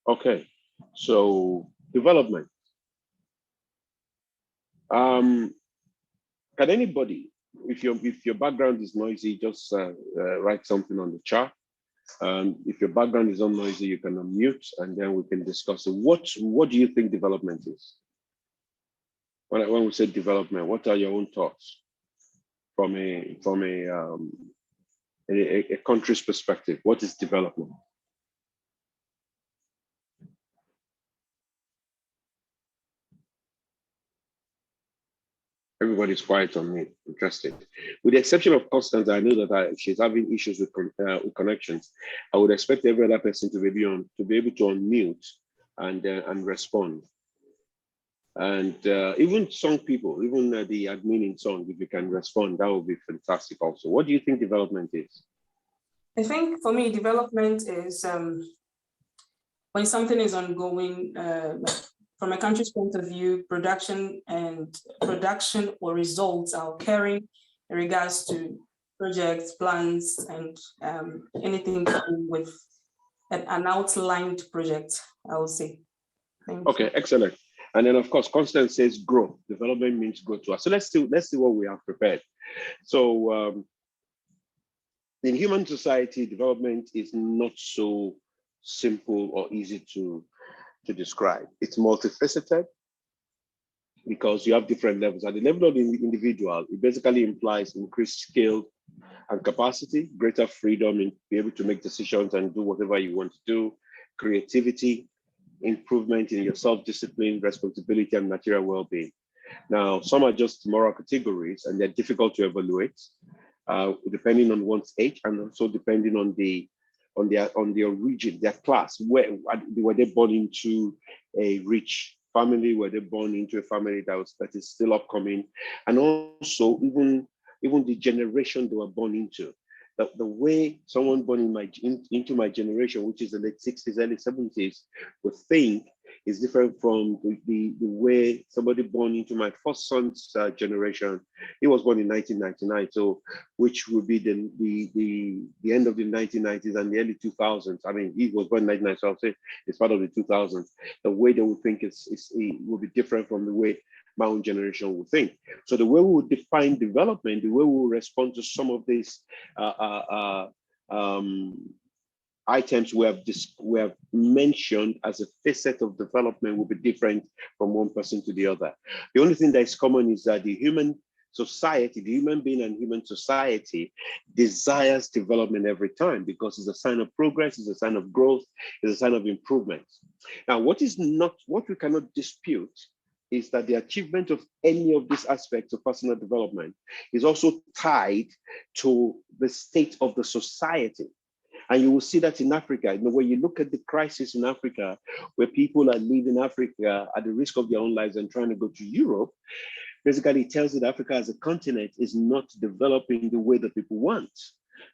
Okay, so development. Can anybody, if your background is noisy, just write something on the chat. If your background is not noisy, you can unmute, and then we can discuss it. What do you think development is? When we say development, what are your own thoughts from a country's perspective? What is development? Everybody's quiet on me. Interesting. With the exception of Constance, I know that she's having issues with connections. I would expect every other person to be able to unmute and respond. And even Song people, even the admin in Song, if you can respond, that would be fantastic. Also, what do you think development is? I think for me, development is when something is ongoing. From a country's point of view, production or results are occurring in regards to projects, plans, and anything with an outlined project, I would say. Okay, excellent. And then of course, Constance says growth. Development means growth to us. So let's see what we have prepared. So in human society, development is not so simple or easy to describe. It's multifaceted because you have different levels. At the level of the individual, it basically implies increased skill and capacity, greater freedom in be able to make decisions and do whatever you want to do, creativity, improvement in your self-discipline, responsibility, and material well-being. Now, some are just moral categories and they're difficult to evaluate, depending on one's age and also depending on their region, their class. Were they born into a rich family? Were they born into a family that is still upcoming? And also even the generation they were born into. The way someone born into my generation, which is the late 60s, early 70s, would think is different from the way somebody born into my first son's generation. He was born in 1999, so which would be the end of the 1990s and the early 2000s. I mean, he was born in 1999, so I'll say it's part of the 2000s. The way they would think it will be different from the way my own generation would think. So the way we would define development, the way we will respond to some of these items we have mentioned as a facet of development will be different from one person to the other. The only thing that is common is that the human society, the human being and human society desires development every time because it's a sign of progress, it's a sign of growth, it's a sign of improvement. Now, what we cannot dispute is that the achievement of any of these aspects of personal development is also tied to the state of the society. And you will see that in Africa. When you look at the crisis in Africa, where people are leaving Africa at the risk of their own lives and trying to go to Europe, basically it tells you that Africa as a continent is not developing the way that people want.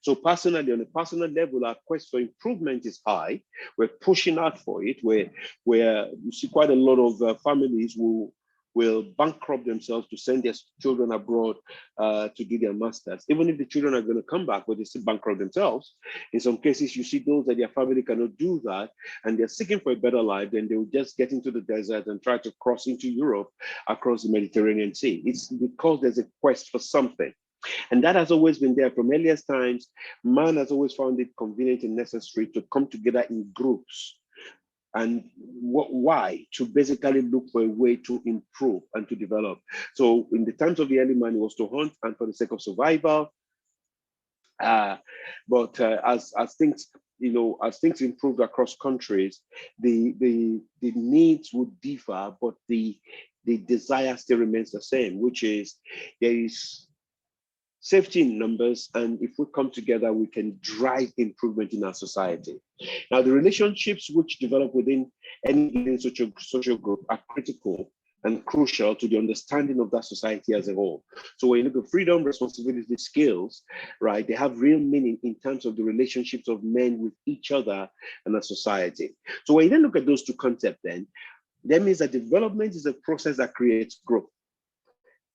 So personally, on a personal level, our quest for improvement is high. We're pushing out for it, where you see quite a lot of families who will bankrupt themselves to send their children abroad to do their masters. Even if the children are going to come back, but they still bankrupt themselves. In some cases, you see those that their family cannot do that, and they're seeking for a better life, then they will just get into the desert and try to cross into Europe across the Mediterranean Sea. It's because there's a quest for something. And that has always been there from earliest times. Man has always found it convenient and necessary to come together in groups. And why? To basically look for a way to improve and to develop. So in the times of the early man, it was to hunt and for the sake of survival. But as things improved across countries, the needs would differ, but the desire still remains the same, which is there is safety in numbers, and if we come together, we can drive improvement in our society. Now, the relationships which develop within any given social group are critical and crucial to the understanding of that society as a whole. So when you look at freedom, responsibility, skills, right, they have real meaning in terms of the relationships of men with each other and a society. So when you then look at those two concepts, then that means that development is a process that creates growth,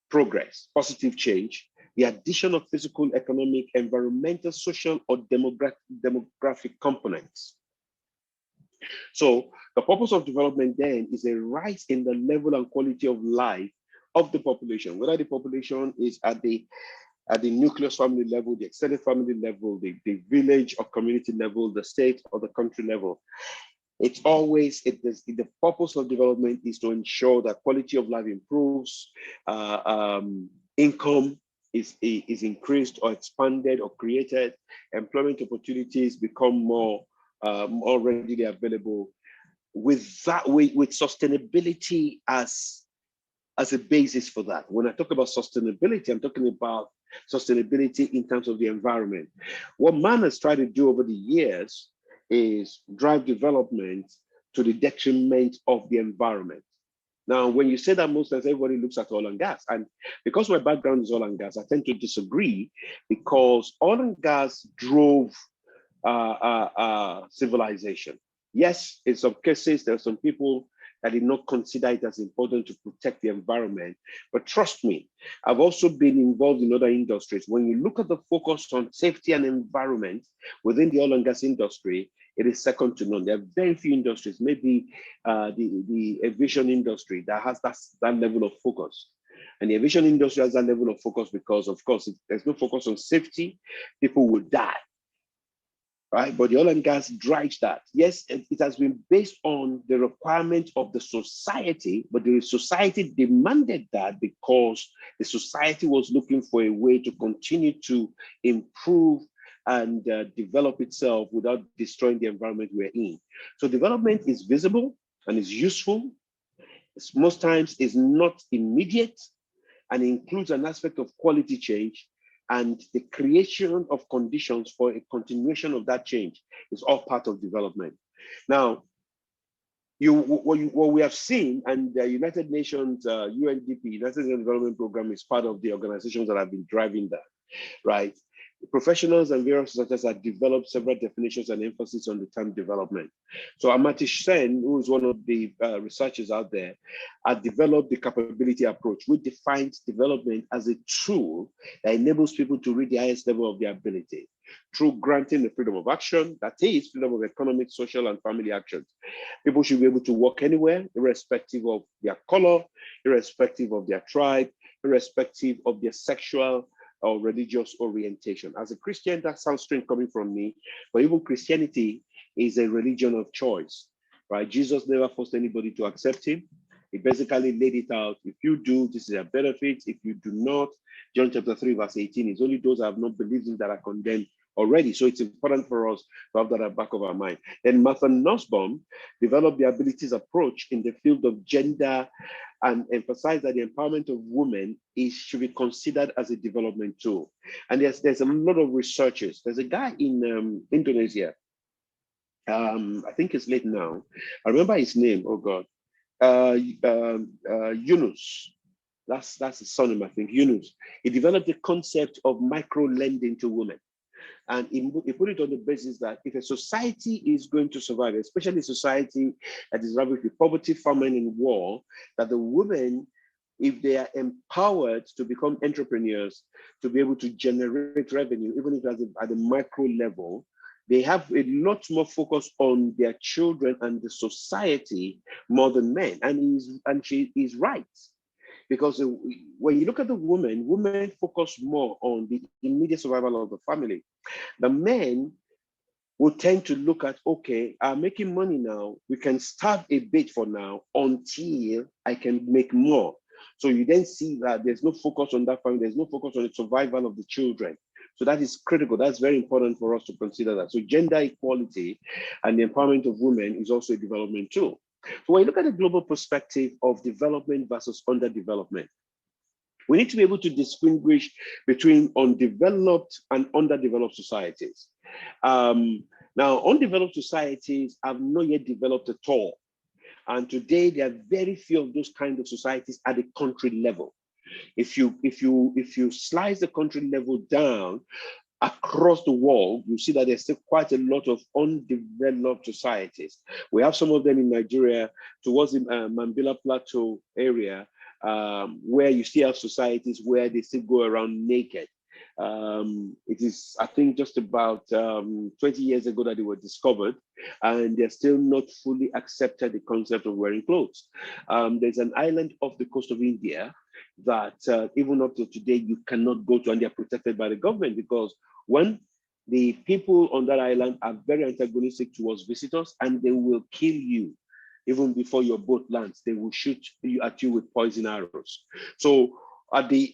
progress, positive change, the addition of physical, economic, environmental, social, or demographic components. So the purpose of development then is a rise in the level and quality of life of the population, whether the population is at the nucleus family level, the extended family level, the village or community level, the state or the country level. It's always, the purpose of development is to ensure that quality of life improves, income is increased or expanded or created, employment opportunities become more readily available, with sustainability as a basis for that. When I talk about sustainability, I'm talking about sustainability in terms of the environment. What man has tried to do over the years is drive development to the detriment of the environment. Now, when you say that, most times everybody looks at oil and gas. And because my background is oil and gas, I tend to disagree, because oil and gas drove civilization. Yes, in some cases, there are some people that did not consider it as important to protect the environment. But trust me, I've also been involved in other industries. When you look at the focus on safety and environment within the oil and gas industry, it is second to none. There are very few industries, maybe the aviation industry, that has that level of focus. And the aviation industry has that level of focus because, of course, if there's no focus on safety, people will die. Right? But the oil and gas drives that. Yes, it has been based on the requirement of the society, but the society demanded that because the society was looking for a way to continue to improve and develop itself without destroying the environment we're in. So development is visible and is useful. Most times is not immediate, and includes an aspect of quality change, and the creation of conditions for a continuation of that change is all part of development. Now, what we have seen, and the United Nations, UNDP, United Nations Development Program, is part of the organizations that have been driving that, right? Professionals and various researchers have developed several definitions and emphasis on the term development. So Amatish Sen, who is one of the researchers out there, has developed the capability approach, which defines development as a tool that enables people to reach the highest level of their ability through granting the freedom of action, that is, freedom of economic, social, and family actions. People should be able to work anywhere, irrespective of their color, irrespective of their tribe, irrespective of their sexual or religious orientation. As a Christian, that sounds strange coming from me, but even Christianity is a religion of choice, right? Jesus never forced anybody to accept him. He basically laid it out. If you do, this is a benefit. If you do not, John chapter 3, verse 18, it's only those that have not believed in that are condemned already. So it's important for us to have that at the back of our mind. Then Martha Nussbaum developed the abilities approach in the field of gender and emphasized that the empowerment of women should be considered as a development tool. And there's a lot of researchers. There's a guy in Indonesia. I think it's late now. I remember his name. Oh God, Yunus. That's his surname, I think. Yunus. He developed the concept of micro lending to women. And he put it on the basis that if a society is going to survive, especially a society that is ravaged with poverty, famine, and war, that the women, if they are empowered to become entrepreneurs, to be able to generate revenue, even if it's at the micro level, they have a lot more focus on their children and the society more than men. And she is right. Because when you look at the women focus more on the immediate survival of the family. The men will tend to look at, okay, I'm making money now. We can start a bit for now until I can make more. So you then see that there's no focus on that family. There's no focus on the survival of the children. So that is critical. That's very important for us to consider that. So gender equality and the empowerment of women is also a development tool. So when you look at the global perspective of development versus underdevelopment, we need to be able to distinguish between undeveloped and underdeveloped societies. Now, undeveloped societies have not yet developed at all. And today, there are very few of those kinds of societies at the country level. If you slice the country level down, across the world, you see that there's still quite a lot of undeveloped societies. We have some of them in Nigeria, towards the Mambila Plateau area, where you still have societies where they still go around naked. It is, I think, just about 20 years ago that they were discovered, and they're still not fully accepted the concept of wearing clothes. There's an island off the coast of India that even up to today, you cannot go to, and they're protected by the government because when the people on that island are very antagonistic towards visitors, and they will kill you even before your boat lands. They will shoot you at you with poison arrows. So at the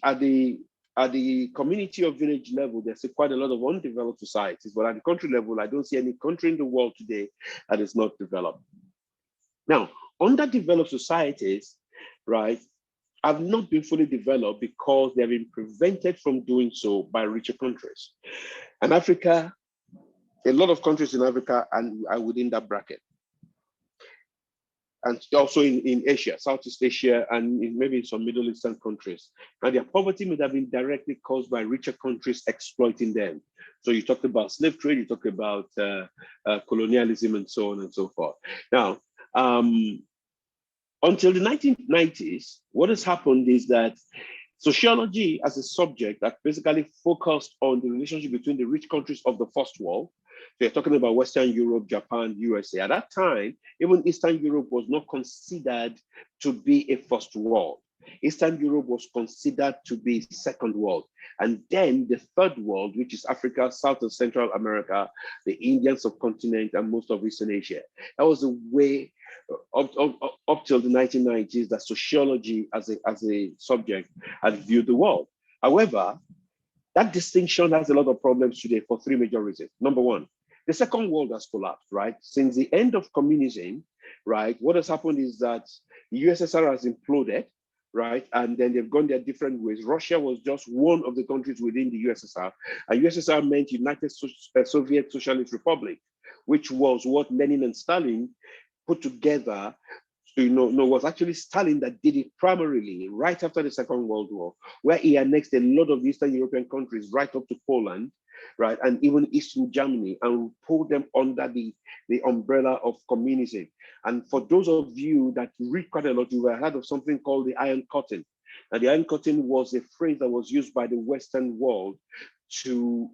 community or village level, there's quite a lot of undeveloped societies, but at the country level, I don't see any country in the world today that is not developed. Now, underdeveloped societies, right, have not been fully developed because they have been prevented from doing so by richer countries. And Africa, a lot of countries in Africa are within that bracket. And also in Asia, Southeast Asia, and maybe in some Middle Eastern countries. And their poverty may have been directly caused by richer countries exploiting them. So you talked about slave trade, you talked about colonialism, and so on and so forth. Now, until the 1990s, what has happened is that sociology as a subject that basically focused on the relationship between the rich countries of the first world. So you're talking about Western Europe, Japan, USA. At that time, even Eastern Europe was not considered to be a first world. Eastern Europe was considered to be second world. And then the third world, which is Africa, South and Central America, the Indian subcontinent, and most of Eastern Asia. That was the way up till the 1990s that sociology as a subject had viewed the world. However, that distinction has a lot of problems today for three major reasons. Number one, the second world has collapsed, right? Since the end of communism, right, what has happened is that the USSR has imploded, right? And then they've gone their different ways. Russia was just one of the countries within the USSR. And USSR meant United Soviet Socialist Republic, which was what Lenin and Stalin put together. Was actually Stalin that did it primarily right after the Second World War, where he annexed a lot of Eastern European countries right up to Poland, right, and even Eastern Germany, and pulled them under the umbrella of communism. And for those of you that read quite a lot, you will have heard of something called the Iron Curtain. And the Iron Curtain was a phrase that was used by the Western world to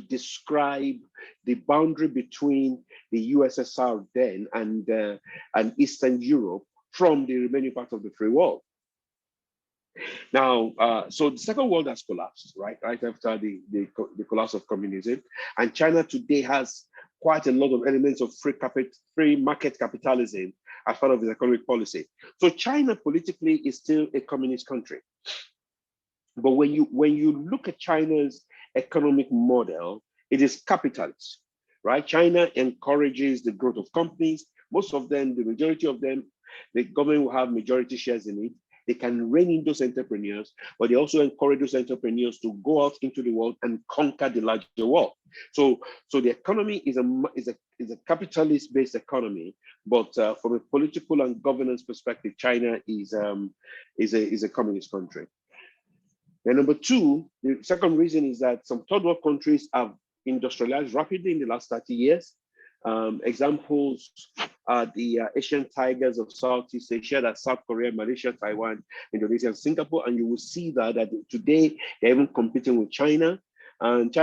describe the boundary between the USSR then and Eastern Europe from the remaining part of the free world. Now, so the Second World has collapsed, right after the collapse of communism, and China today has quite a lot of elements of free market capitalism as part of its economic policy. So China politically is still a communist country. But when you look at China's economic model, it is capitalist, right? China encourages the growth of companies. Most of them, the majority of them, the government will have majority shares in it. They can rein in those entrepreneurs, but they also encourage those entrepreneurs to go out into the world and conquer the larger world. So the economy is a capitalist-based economy, but from a political and governance perspective, China is a communist country. And number two, the second reason is that some third world countries have industrialized rapidly in the last 30 years. Examples are the Asian tigers of Southeast Asia, that's South Korea, Malaysia, Taiwan, Indonesia, and Singapore. And you will see that today they're even competing with China. And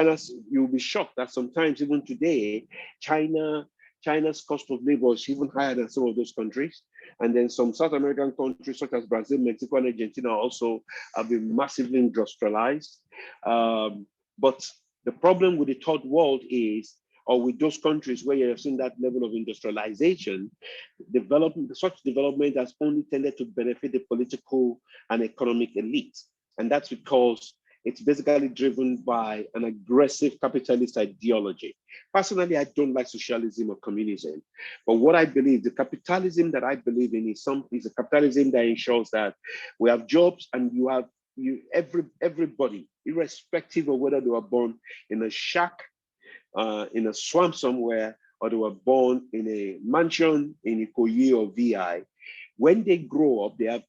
you'll be shocked that sometimes even today, China's cost of labor is even higher than some of those countries. And then some South American countries such as Brazil, Mexico, and Argentina also have been massively industrialized. But the problem with the third world is, or with those countries where you have seen that level of industrialization, such development has only tended to benefit the political and economic elite. And that's because it's basically driven by an aggressive capitalist ideology. Personally, I don't like socialism or communism, but what I believe, the capitalism that I believe in is a capitalism that ensures that we have jobs and everybody, irrespective of whether they were born in a shack, in a swamp somewhere, or they were born in a mansion in Ikoyi or VI. When they grow up, they have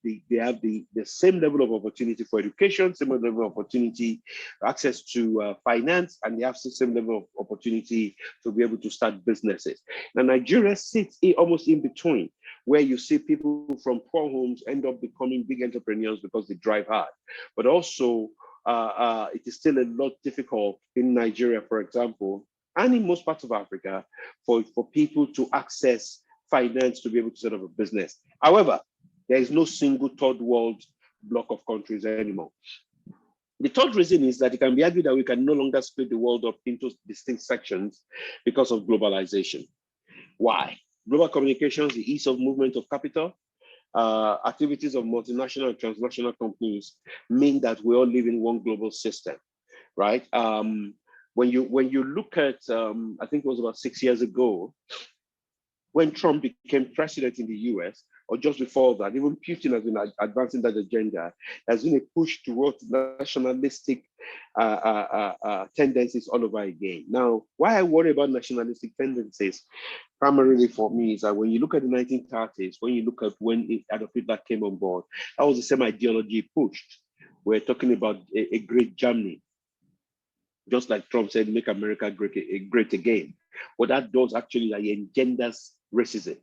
the same level of opportunity for education, same level of opportunity, access to finance, and they have the same level of opportunity to be able to start businesses. Now, Nigeria sits almost in between, where you see people from poor homes end up becoming big entrepreneurs because they drive hard. But also, it is still a lot difficult in Nigeria, for example, and in most parts of Africa, for people to access finance to be able to set up a business. However, there is no single third world block of countries anymore. The third reason is that it can be argued that we can no longer split the world up into distinct sections because of globalization. Why? Global communications, the ease of movement of capital, activities of multinational and transnational companies mean that we all live in one global system, right? When you look at, I think it was about 6 years ago, when Trump became president in the US, or just before that, even Putin has been advancing that agenda. There's been a push towards nationalistic tendencies all over again. Now, why I worry about nationalistic tendencies, primarily for me, is that when you look at the 1930s, when you look at when Adolf Hitler came on board, that was the same ideology pushed. We're talking about a great Germany, just like Trump said, make America great again. What that does actually, like, engenders racism.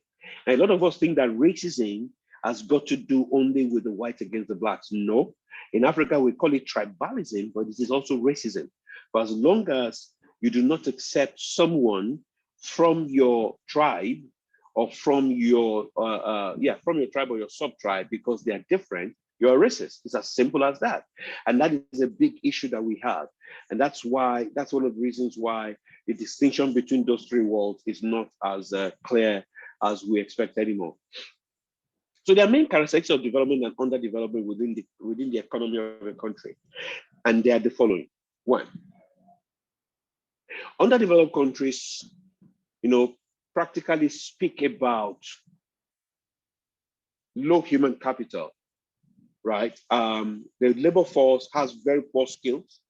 And a lot of us think that racism has got to do only with the whites against the blacks. No, in Africa, we call it tribalism, but it is also racism. But as long as you do not accept someone from your tribe or from your from your tribe or your sub-tribe because they are different, you're a racist. It's as simple as that. And that is a big issue that we have. And that's one of the reasons why the distinction between those three worlds is not as clear as we expect anymore. So there are main characteristics of development and underdevelopment within the economy of a country. And they are the following. One, underdeveloped countries, practically speak about low human capital, right? The labor force has very poor skills.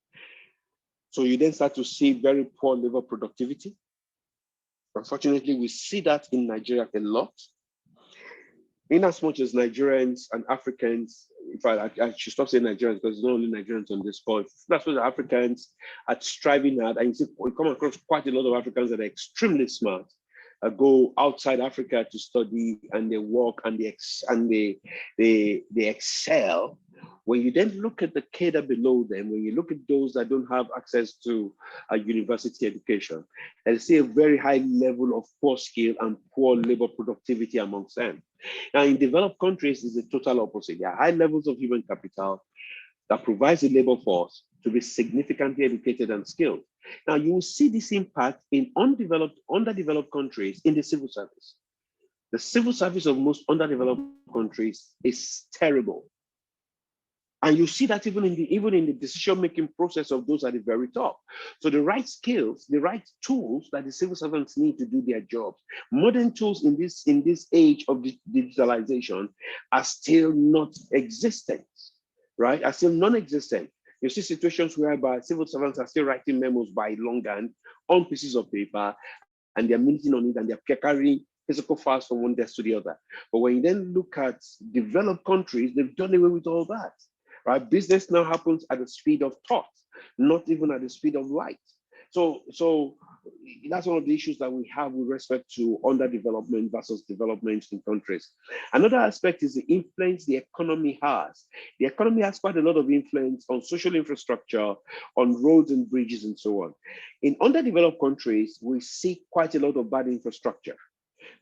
So you then start to see very poor labor productivity. Unfortunately, we see that in Nigeria a lot. In as much as Nigerians and Africans, in fact, I should stop saying Nigerians because it's not only Nigerians on this call. That's what the Africans are striving at. And you see, we come across quite a lot of Africans that are extremely smart, go outside Africa to study, and they work and they excel. When you then look at the cadre below them, when you look at those that don't have access to a university education, and see a very high level of poor skill and poor labor productivity amongst them. Now, in developed countries, it's the total opposite. There are high levels of human capital that provides the labor force to be significantly educated and skilled. Now, you will see this impact in underdeveloped countries in the civil service. The civil service of most underdeveloped countries is terrible. And you see that even in the decision-making process of those at the very top. So the right skills, the right tools that the civil servants need to do their jobs, modern tools in this age of digitalization are still not existent, right? Are still non-existent. You see situations whereby civil servants are still writing memos by longhand on pieces of paper, and they're minting on it, and they're carrying physical files from one desk to the other. But when you then look at developed countries, they've done away with all that. Right? Business now happens at the speed of thought, not even at the speed of light. So that's one of the issues that we have with respect to underdevelopment versus development in countries. Another aspect is the influence the economy has. The economy has quite a lot of influence on social infrastructure, on roads and bridges and so on. In underdeveloped countries, we see quite a lot of bad infrastructure.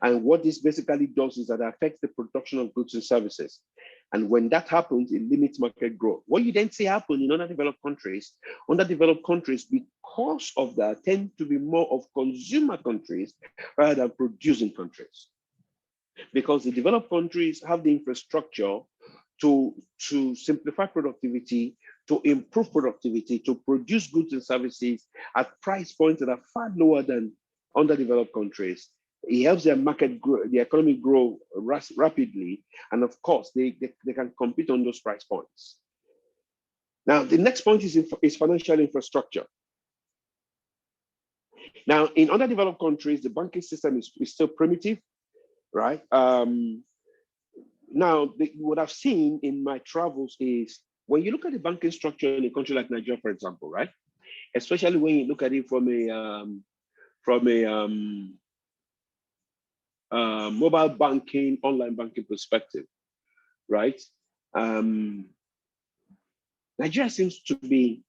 And what this basically does is that it affects the production of goods and services. And when that happens, it limits market growth. What you then see happen in underdeveloped countries, because of that, tend to be more of consumer countries rather than producing countries. Because the developed countries have the infrastructure to simplify productivity, to improve productivity, to produce goods and services at price points that are far lower than underdeveloped countries. It helps their market grow, the economy grow rapidly, and of course, they can compete on those price points. Now, the next point is financial infrastructure. Now, in underdeveloped countries, the banking system is still primitive, right? Now, what I've seen in my travels is when you look at the banking structure in a country like Nigeria, for example, right? Especially when you look at it from a mobile banking, online banking perspective, right? Nigeria seems to be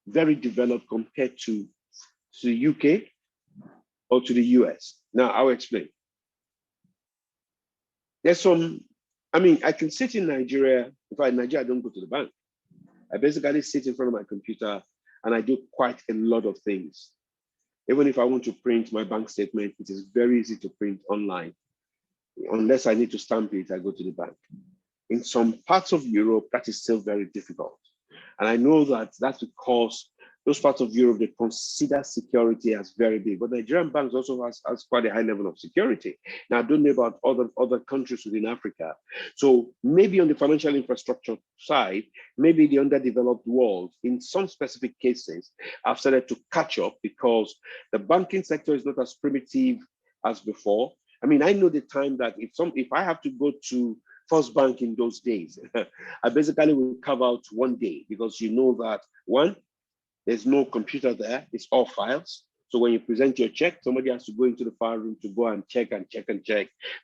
very developed compared to the UK or to the US. Now, I'll explain. There's some, I mean, I can sit in Nigeria. In fact, in Nigeria, I don't go to the bank. I basically sit in front of my computer and I do quite a lot of things. Even if I want to print my bank statement, it is very easy to print online. Unless I need to stamp it, I go to the bank. In some parts of Europe, that is still very difficult. And I know that that's because those parts of Europe, they consider security as very big. But Nigerian banks also has quite a high level of security. Now, I don't know about other countries within Africa. So maybe on the financial infrastructure side, maybe the underdeveloped world, in some specific cases, have started to catch up because the banking sector is not as primitive as before. I mean, I know the time that if I have to go to First Bank in those days, I basically will carve out one day because you know that one, there's no computer there, it's all files. So when you present your check, somebody has to go into the file room to go and check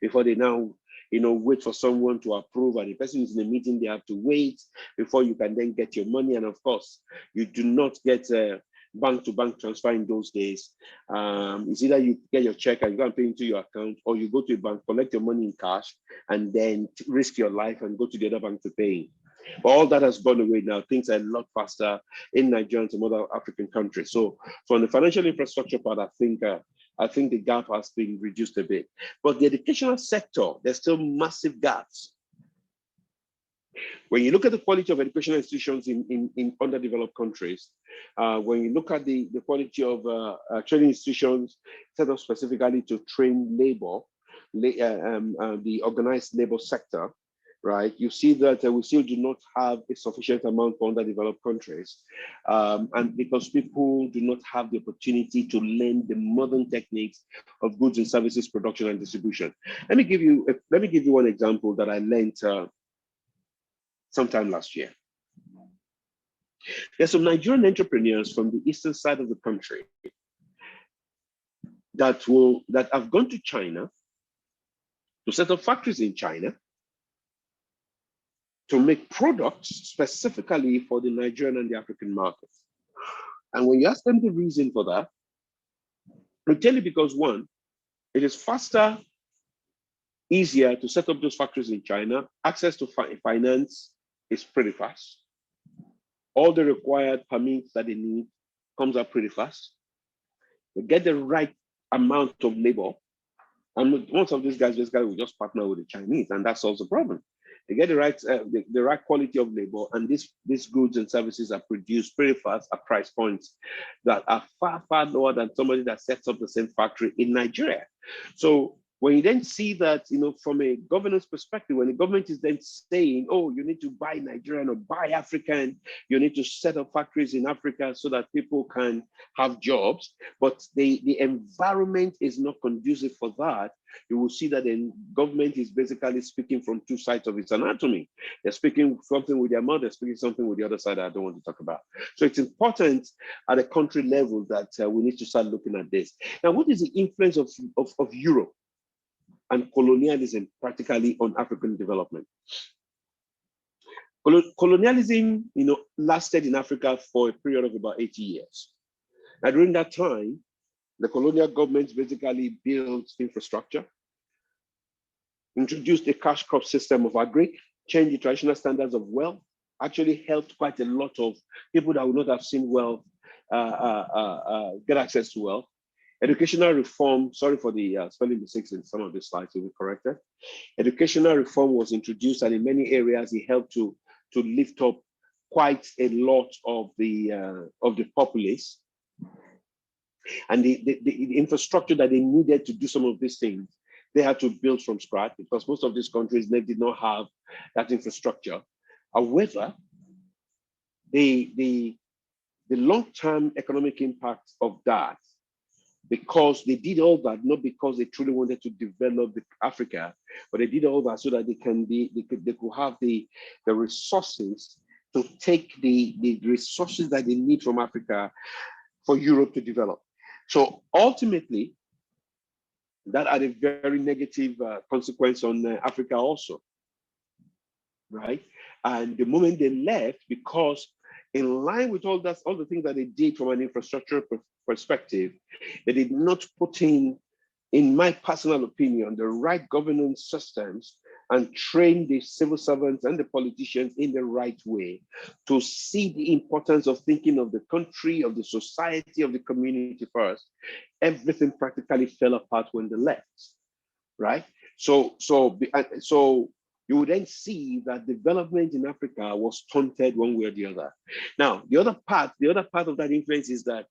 before they now, wait for someone to approve. And the person is in a meeting, they have to wait before you can then get your money. And of course, you do not get a bank-to-bank transfer in those days. It's either you get your check and go and pay into your account, or you go to a bank, collect your money in cash, and then risk your life and go to the other bank to pay. But all that has gone away now. Things are a lot faster in Nigeria and some other African countries. So on the financial infrastructure part, I think the gap has been reduced a bit. But the educational sector, there's still massive gaps. When you look at the quality of educational institutions in underdeveloped countries, when you look at the quality of training institutions set up specifically to train labor, the organized labor sector, right? You see that we still do not have a sufficient amount for underdeveloped countries, and because people do not have the opportunity to learn the modern techniques of goods and services production and distribution. Let me give you one example that I learned sometime last year. There's some Nigerian entrepreneurs from the eastern side of the country that have gone to China to set up factories in China to make products specifically for the Nigerian and the African markets. And when you ask them the reason for that, they'll tell you because one, it is faster, easier to set up those factories in China. Access to finance is pretty fast. All the required permits that they need comes up pretty fast. They get the right amount of labor. And most of these guys basically will just partner with the Chinese, and that solves the problem. They get the right quality of labor, and these goods and services are produced pretty fast at price points that are far, far lower than somebody that sets up the same factory in Nigeria. So when you then see that, from a governance perspective, when the government is then saying, oh, you need to buy Nigerian or buy African, you need to set up factories in Africa so that people can have jobs, but the environment is not conducive for that, you will see that the government is basically speaking from two sides of its anatomy. They're speaking something with their mouth, they're speaking something with the other side that I don't want to talk about. So it's important at a country level that we need to start looking at this. Now, what is the influence of Europe and colonialism practically on African development? Colonialism, lasted in Africa for a period of about 80 years. Now, during that time, the colonial governments basically built infrastructure, introduced a cash crop system of agri, changed the traditional standards of wealth, actually helped quite a lot of people that would not have seen wealth get access to wealth. Educational reform, sorry for the spelling mistakes in some of the slides, will be corrected. Educational reform was introduced, and in many areas, it helped to lift up quite a lot of the populace. And the infrastructure that they needed to do some of these things, they had to build from scratch because most of these countries, they did not have that infrastructure. However, the long-term economic impact of that, because they did all that, not because they truly wanted to develop Africa, but they did all that so that they could have the resources to take the resources that they need from Africa for Europe to develop. So ultimately, that had a very negative consequence on Africa also, right? And the moment they left, because in line with all the things that they did from an infrastructure perspective, they did not put in my personal opinion, the right governance systems and train the civil servants and the politicians in the right way to see the importance of thinking of the country, of the society, of the community first. Everything practically fell apart when they left, right? So you would then see that development in Africa was stunted one way or the other. Now, the other part of that influence is that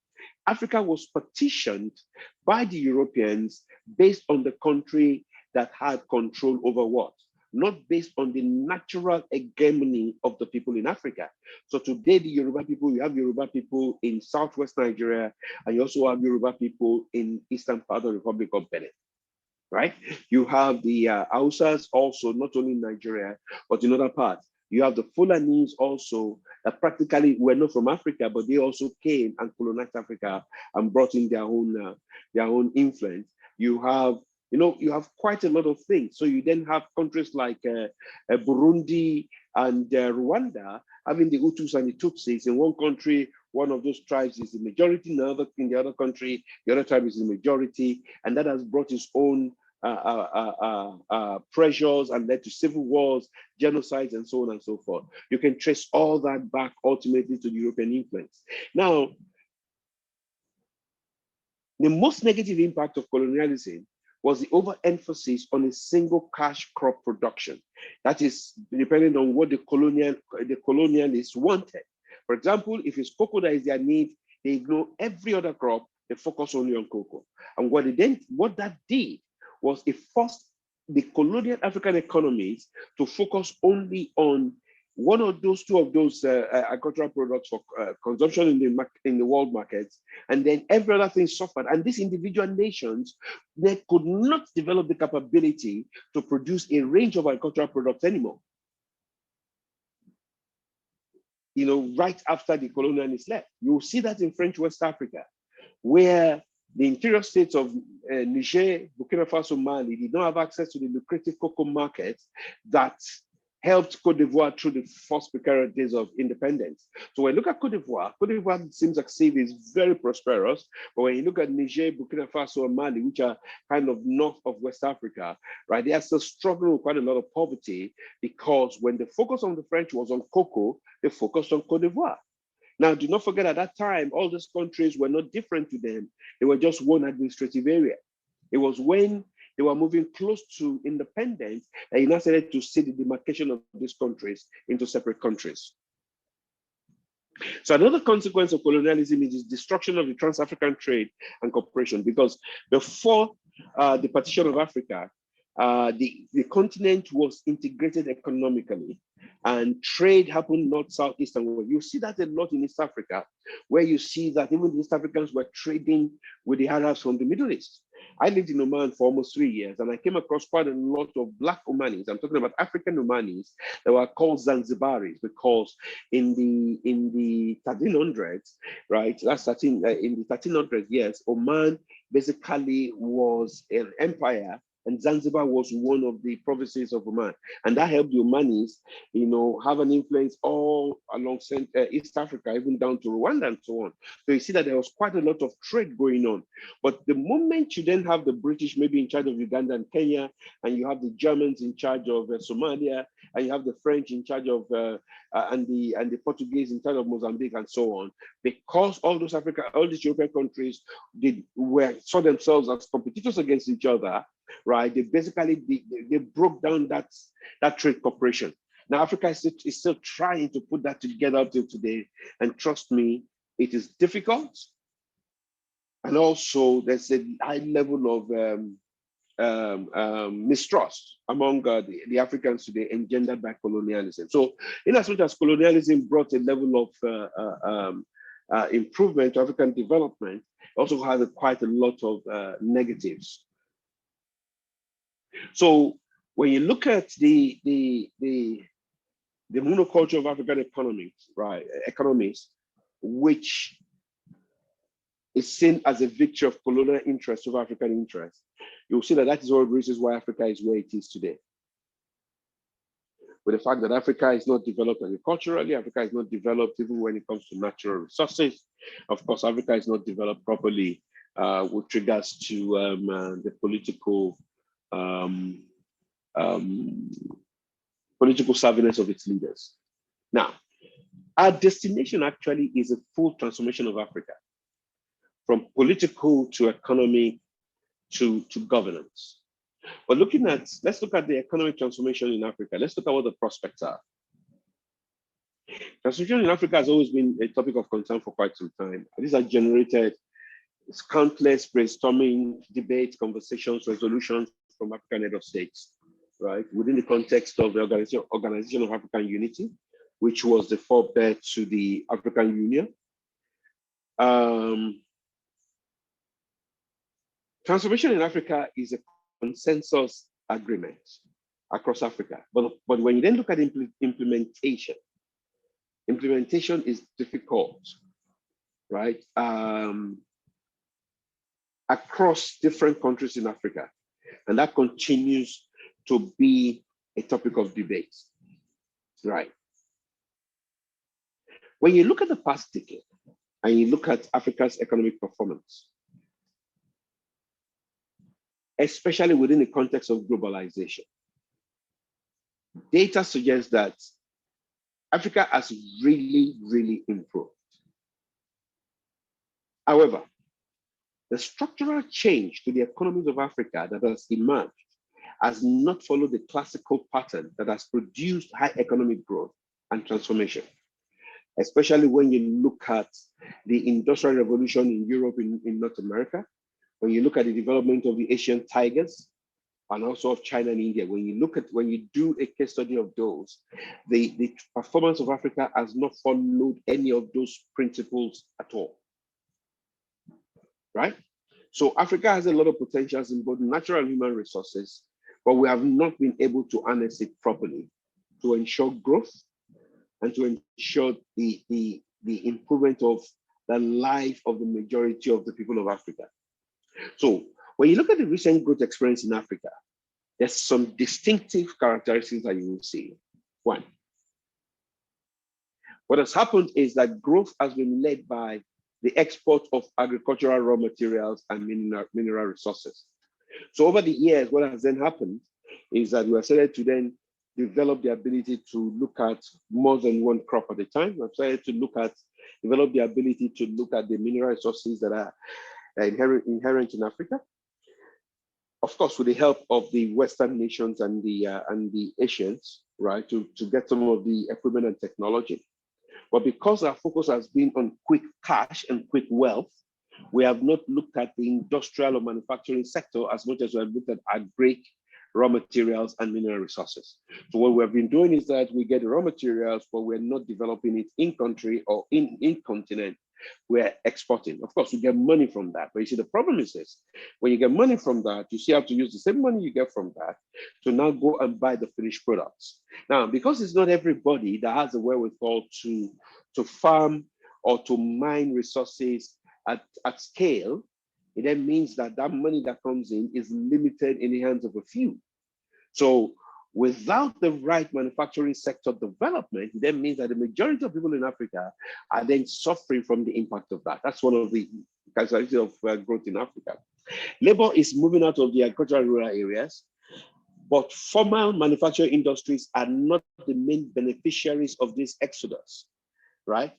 Africa was partitioned by the Europeans based on the country that had control over what? Not based on the natural hegemony of the people in Africa. So today, the Yoruba people, you have Yoruba people in Southwest Nigeria, and you also have Yoruba people in eastern part of the Republic of Benin, right? You have the Hausas also, not only in Nigeria, but in other parts. You have the Fulanese also that practically were not from Africa, but they also came and colonized Africa and brought in their own influence. You have quite a lot of things. So you then have countries like Burundi and Rwanda having the Hutus and the Tutsis. In one country, one of those tribes is the majority, in the other country, the other tribe is the majority, and that has brought its own pressures and led to civil wars, genocides, and so on and so forth. You can trace all that back ultimately to the European influence. Now, the most negative impact of colonialism was the overemphasis on a single cash crop production. That is depending on what the colonialists wanted. For example, if it's cocoa that is their need, they ignore every other crop, they focus only on cocoa. And what that did was it forced the colonial African economies to focus only on one or two of those agricultural products for consumption in the world markets, and then every other thing suffered. And these individual nations, they could not develop the capability to produce a range of agricultural products anymore. Right after the colonialists left, you'll see that in French West Africa, where the interior states of Niger, Burkina Faso, Mali did not have access to the lucrative cocoa markets that helped Cote d'Ivoire through the first precarious days of independence. So when you look at Cote d'Ivoire seems like it is very prosperous, but when you look at Niger, Burkina Faso, and Mali, which are kind of north of West Africa, right, they are still struggling with quite a lot of poverty, because when the focus on the French was on cocoa, they focused on Cote d'Ivoire. Now, do not forget at that time, all these countries were not different to them. They were just one administrative area. It was when they were moving close to independence that you now started to see the demarcation of these countries into separate countries. So another consequence of colonialism is the destruction of the trans-African trade and cooperation, because before the partition of Africa, the continent was integrated economically, and trade happened north, south, east, and west. You see that a lot in East Africa, where you see that even the East Africans were trading with the Arabs from the Middle East. I lived in Oman for almost 3 years, and I came across quite a lot of Black Omanis. I'm talking about African Omanis that were called Zanzibaris, because in the 1300s, right? That's in the 1300s, yes, Oman basically was an empire, and Zanzibar was one of the provinces of Oman. And that helped the Omanis, have an influence all along East Africa, even down to Rwanda and so on. So you see that there was quite a lot of trade going on. But the moment you then have the British maybe in charge of Uganda and Kenya, and you have the Germans in charge of Somalia, and you have the French in charge of, and the Portuguese in charge of Mozambique and so on, because all these European countries saw themselves as competitors against each other, right? They basically they broke down that trade cooperation. Now Africa is still trying to put that together up till today, and trust me, it is difficult. And also there's a high level of mistrust among the Africans today, engendered by colonialism. So in as much as colonialism brought a level of improvement to African development, it also has quite a lot of negatives. So when you look at the monoculture of African economies, which is seen as a victory of colonial interest over African interest, you'll see that is one of the reasons why Africa is where it is today. with the fact that Africa is not developed agriculturally, Africa is not developed even when it comes to natural resources. Of course, Africa is not developed properly with regards to the political savviness of its leaders. Now, our destination actually is a full transformation of Africa, from political to economic to governance. But let's look at the economic transformation in Africa. Let's look at what the prospects are. Transformation in Africa has always been a topic of concern for quite some time. These are generated countless brainstorming, debates, conversations, resolutions from African head of states, right? Within the context of the Organization of African Unity, which was the forebear to the African Union. Transformation in Africa is a consensus agreement across Africa. But when you then look at implementation is difficult, right? Across different countries in Africa. And that continues to be a topic of debate, right? When you look at the past decade and you look at Africa's economic performance, especially within the context of globalization, data suggests that Africa has really, really improved. However, the structural change to the economies of Africa that has emerged has not followed the classical pattern that has produced high economic growth and transformation, especially when you look at the Industrial Revolution in Europe, in North America, when you look at the development of the Asian tigers, and also of China and India. When you do a case study of those, the performance of Africa has not followed any of those principles at all, right? So Africa has a lot of potentials in both natural and human resources, but we have not been able to harness it properly to ensure growth and to ensure the improvement of the life of the majority of the people of Africa. So when you look at the recent growth experience in Africa, there's some distinctive characteristics that you will see. One, what has happened is that growth has been led by the export of agricultural raw materials and mineral resources. So over the years, what has then happened is that we have started to then develop the ability to look at more than one crop at a time. We've started to develop the ability to look at the mineral resources that are inherent in Africa. Of course, with the help of the Western nations and the Asians, right, to get some of the equipment and technology. But because our focus has been on quick cash and quick wealth, we have not looked at the industrial or manufacturing sector as much as we have looked at agri, raw materials, and mineral resources. So what we have been doing is that we get the raw materials, but we're not developing it in country or in continent. We're exporting. Of course, we get money from that. But you see, the problem is this: when you get money from that, you still have to use the same money you get from that to now go and buy the finished products. Now, because it's not everybody that has the wherewithal to farm or to mine resources at scale, it then means that money that comes in is limited in the hands of a few. So without the right manufacturing sector development, it then means that the majority of people in Africa are then suffering from the impact of that. That's one of the characteristics of growth in Africa. Labor is moving out of the agricultural rural areas, but formal manufacturing industries are not the main beneficiaries of this exodus, right?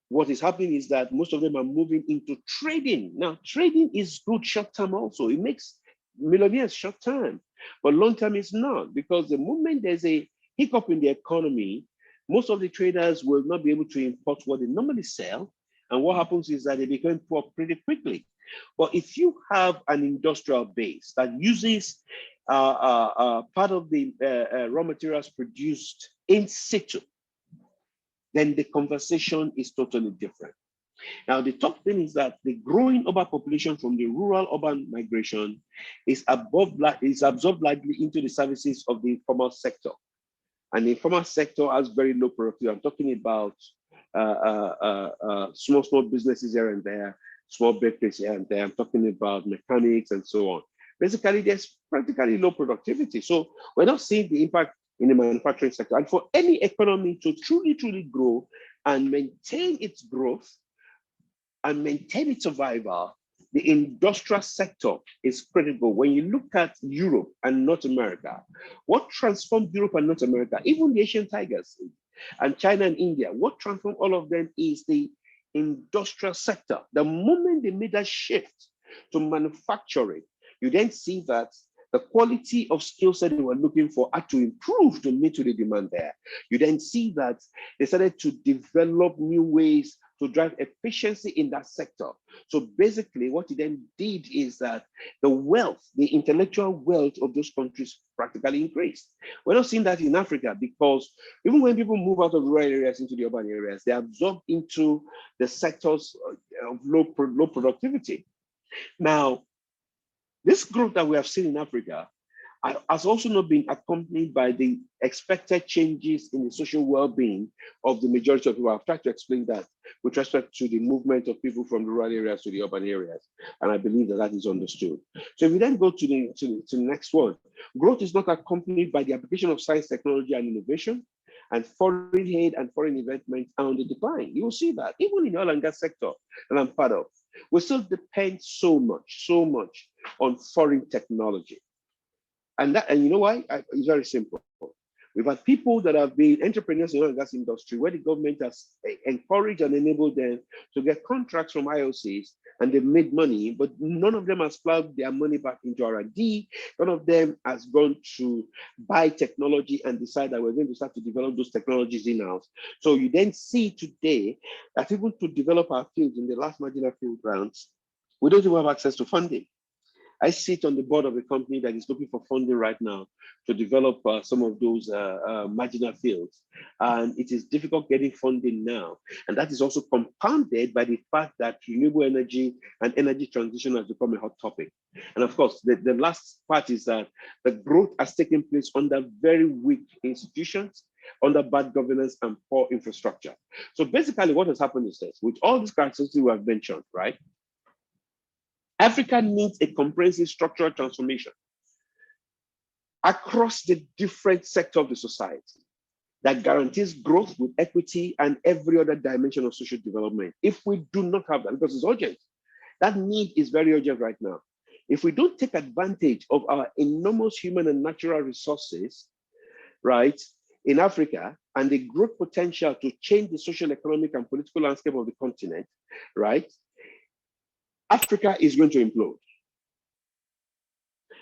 What is happening is that most of them are moving into trading. Now, trading is good short term also. It makes millionaires short term, but long term is not, because the moment there's a hiccup in the economy, most of the traders will not be able to import what they normally sell. And what happens is that they become poor pretty quickly. But if you have an industrial base that uses part of the raw materials produced in situ, then the conversation is totally different. Now, the top thing is that the growing overpopulation from the rural-urban migration is absorbed largely into the services of the informal sector. And the informal sector has very low productivity. I'm talking about small businesses here and there, small bakeries here and there. I'm talking about mechanics and so on. Basically, there's practically low productivity. So we're not seeing the impact in the manufacturing sector. And for any economy to truly, truly grow and maintain its growth and maintain its survival, the industrial sector is critical. When you look at Europe and North America, what transformed Europe and North America, even the Asian tigers and China and India, what transformed all of them is the industrial sector. The moment they made that shift to manufacturing, you then see that the quality of skill set they were looking for had to improve to meet the demand there. You then see that they started to develop new ways to drive efficiency in that sector. So basically what he then did is that the wealth, the intellectual wealth of those countries practically increased. We're not seeing that in Africa because even when people move out of rural areas into the urban areas, they absorb into the sectors of low productivity. Now, this growth that we have seen in Africa has also not been accompanied by the expected changes in the social well-being of the majority of people. I've tried to explain that with respect to the movement of people from the rural areas to the urban areas, and I believe that that is understood. So if we then go to the next one, growth is not accompanied by the application of science, technology, and innovation, and foreign aid and foreign investment are on the decline. You will see that even in the oil and gas sector that I'm part of, we still depend so much on foreign technology. And you know why? It's very simple. We've had people that have been entrepreneurs in the oil and gas industry where the government has encouraged and enabled them to get contracts from IOCs, and they've made money, but none of them has plowed their money back into R&D. None of them has gone to buy technology and decide that we're going to start to develop those technologies in-house. So you then see today that even to develop our fields in the last marginal field rounds, we don't even have access to funding. I sit on the board of a company that is looking for funding right now to develop some of those marginal fields. And it is difficult getting funding now. And that is also compounded by the fact that renewable energy and energy transition has become a hot topic. And of course, the last part is that the growth has taken place under very weak institutions, under bad governance and poor infrastructure. So basically what has happened is this, with all these characteristics we have mentioned, right? Africa needs a comprehensive structural transformation across the different sectors of the society that guarantees growth with equity and every other dimension of social development. If we do not have that, because it's urgent, that need is very urgent right now. If we don't take advantage of our enormous human and natural resources, right, in Africa, and the growth potential to change the social, economic, and political landscape of the continent, right, Africa is going to implode.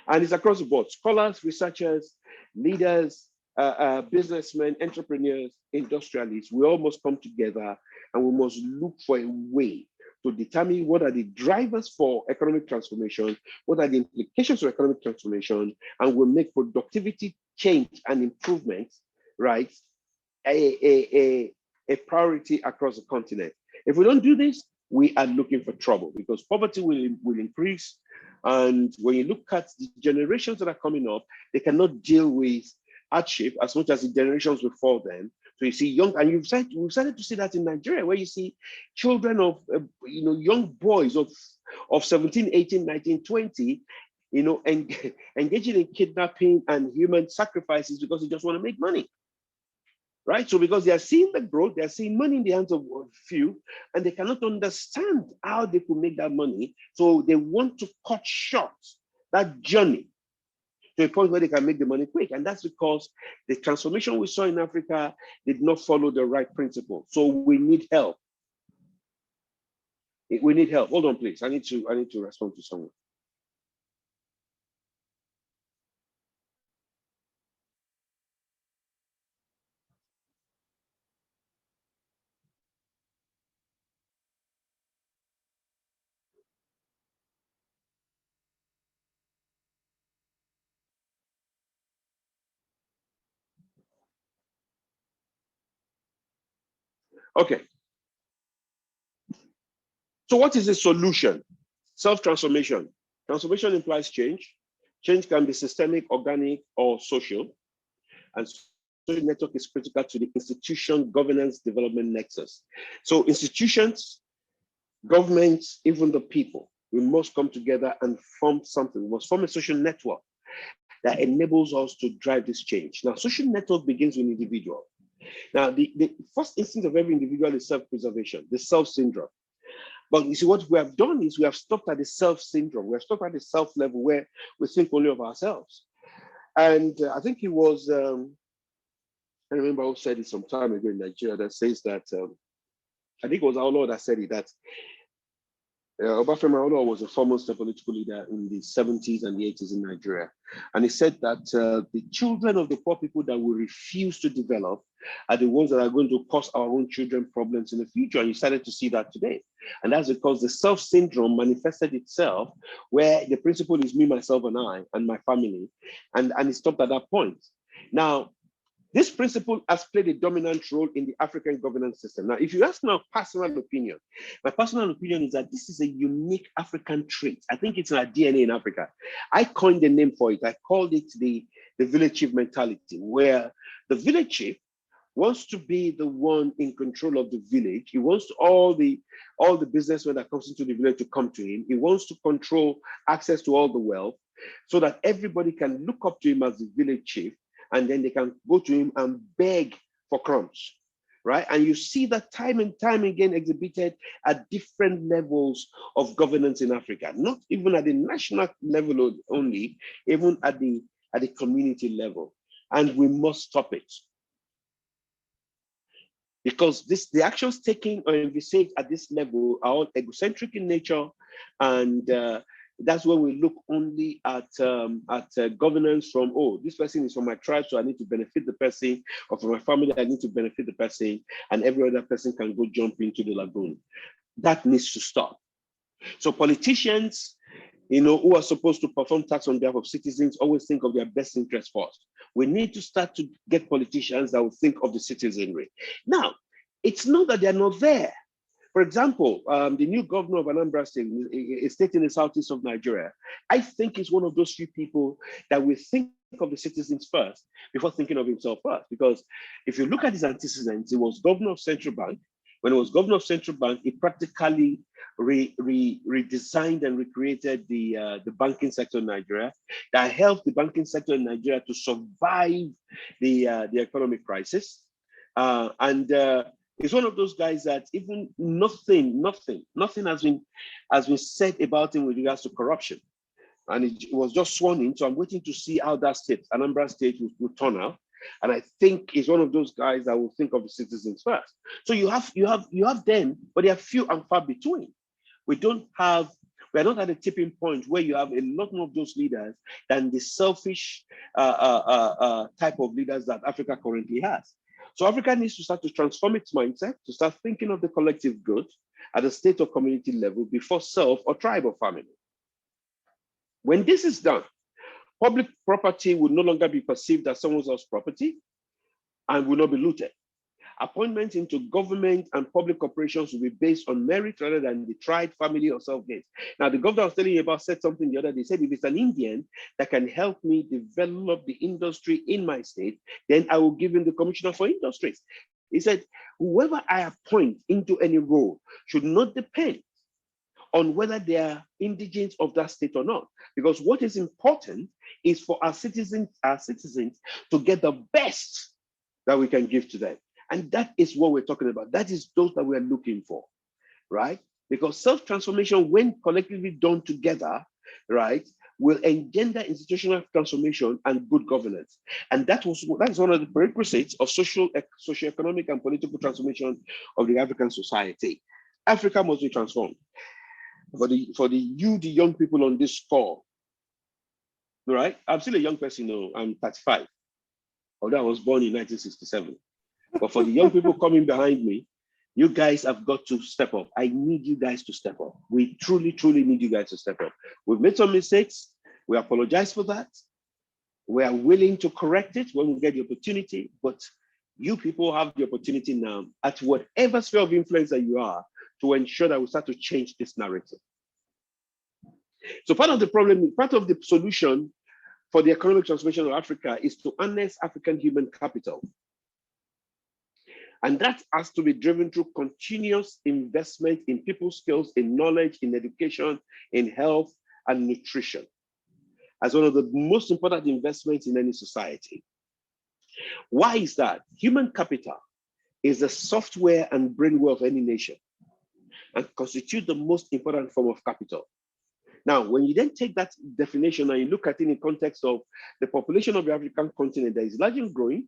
And it's across the board. Scholars, researchers, leaders, businessmen, entrepreneurs, industrialists, we all must come together and we must look for a way to determine what are the drivers for economic transformation, what are the implications of economic transformation, and we'll make productivity change and improvement, right, a priority across the continent. If we don't do this, we are looking for trouble because poverty will increase. And when you look at the generations that are coming up, they cannot deal with hardship as much as the generations before them. So you see young, and we've started to see that in Nigeria, where you see children of, young boys of 17, 18, 19, 20, engaging in kidnapping and human sacrifices because they just want to make money. Right? So because they are seeing the growth, they are seeing money in the hands of a few, and they cannot understand how they could make that money. So they want to cut short that journey to a point where they can make the money quick. And that's because the transformation we saw in Africa did not follow the right principle. So we need help. We need help. Hold on, please. I need to respond to someone. Okay. So what is the solution? Self-transformation. Transformation implies change. Change can be systemic, organic, or social. And social network is critical to the institution governance development nexus. So institutions, governments, even the people, we must come together and form something. We must form a social network that enables us to drive this change. Now, social network begins with individual. Now, the first instinct of every individual is self-preservation, the self syndrome. But you see, what we have done is we have stopped at the self syndrome. We have stopped at the self level where we think only of ourselves. And I think it was, I remember who said it some time ago in Nigeria that says that, I think it was our Lord that said it, that Obafemi Awolowo was a foremost political leader in the 70s and the 80s in Nigeria. And he said that the children of the poor people that we refuse to develop are the ones that are going to cause our own children problems in the future. And you started to see that today. And that's because the self syndrome manifested itself where the principle is me, myself, and I, and my family. And it stopped at that point. Now, this principle has played a dominant role in the African governance system. Now, if you ask my personal opinion is that this is a unique African trait. I think it's in our DNA in Africa. I coined the name for it. I called it the village chief mentality, where the village chief wants to be the one in control of the village. He wants all the businessmen that comes into the village to come to him. He wants to control access to all the wealth so that everybody can look up to him as the village chief. And then they can go to him and beg for crumbs, right? And you see that time and time again exhibited at different levels of governance in Africa, not even at the national level only, even at the community level. And we must stop it. Because the actions taken or envisaged at this level are all egocentric in nature, and that's when we look only at governance from, oh, this person is from my tribe, so I need to benefit the person, or from my family, I need to benefit the person, and every other person can go jump into the lagoon. That needs to stop. So politicians, who are supposed to perform tasks on behalf of citizens, always think of their best interest first. We need to start to get politicians that will think of the citizenry. Now, it's not that they're not there. For example, the new governor of Anambra State, a state in the southeast of Nigeria, I think is one of those few people that will think of the citizens first before thinking of himself first. Because if you look at his antecedents, he was governor of Central Bank. When he was governor of Central Bank, he practically redesigned and recreated the banking sector in Nigeria that helped the banking sector in Nigeria to survive the economic crisis. He's one of those guys that even nothing has been said about him with regards to corruption. And it was just sworn in. So I'm waiting to see how that state, Anambra State, will turn out. And I think he's one of those guys that will think of the citizens first. So you have them, but they are few and far between. We are not at a tipping point where you have a lot more of those leaders than the selfish type of leaders that Africa currently has. So Africa needs to start to transform its mindset, to start thinking of the collective good at the state or community level before self or tribe or family. When this is done, public property will no longer be perceived as someone else's property and will not be looted. Appointments into government and public corporations will be based on merit rather than the tribe, family, or self-gain. Now, the governor I was telling you about said something the other day. He said, if it's an Indian that can help me develop the industry in my state, then I will give him the commissioner for industries. He said, whoever I appoint into any role should not depend on whether they are indigents of that state or not. Because what is important is for our citizens to get the best that we can give to them. And that is what we're talking about. That is those that we're looking for, right? Because self-transformation, when collectively done together, right, will engender institutional transformation and good governance. And that is one of the prerequisites of socioeconomic and political transformation of the African society. Africa must be transformed. For the young people on this call, right? I'm still a young person, I'm 35, although I was born in 1967. But for the young people coming behind me, you guys have got to step up. I need you guys to step up. We truly, truly need you guys to step up. We've made some mistakes. We apologize for that. We are willing to correct it when we get the opportunity, but you people have the opportunity now at whatever sphere of influence that you are to ensure that we start to change this narrative. So part of the problem, part of the solution for the economic transformation of Africa is to harness African human capital. And that has to be driven through continuous investment in people's skills, in knowledge, in education, in health, and nutrition. as one of the most important investments in any society. Why is that? Human capital is the software and brainware of any nation and constitute the most important form of capital. Now, when you then take that definition and you look at it in the context of the population of the African continent that is largely growing,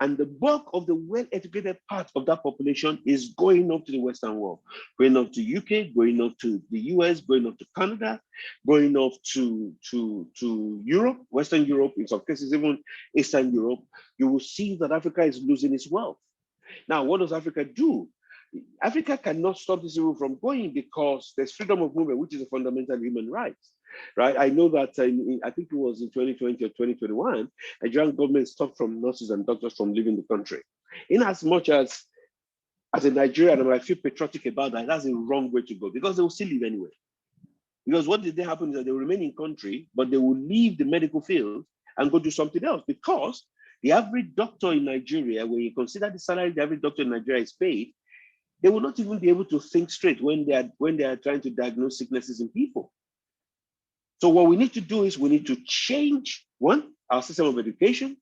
and the bulk of the well-educated part of that population is going up to the Western world, going up to UK, going up to the US, going up to Canada, going up to Europe, Western Europe, in some cases even Eastern Europe, you will see that Africa is losing its wealth. Now, what does Africa do? Africa cannot stop this evil from going because there's freedom of movement, which is a fundamental human right. Right? I know that I think it was in 2020 or 2021, the Nigerian government stopped from nurses and doctors from leaving the country. In as much as a Nigerian, I feel patriotic about that, that's the wrong way to go because they will still leave anyway. Because what did they happen is that they will remain in country, but they will leave the medical field and go do something else because the average doctor in Nigeria, when you consider the salary the average doctor in Nigeria is paid, they will not even be able to think straight when they are trying to diagnose sicknesses in people. So what we need to do is we need to change, one, our system of education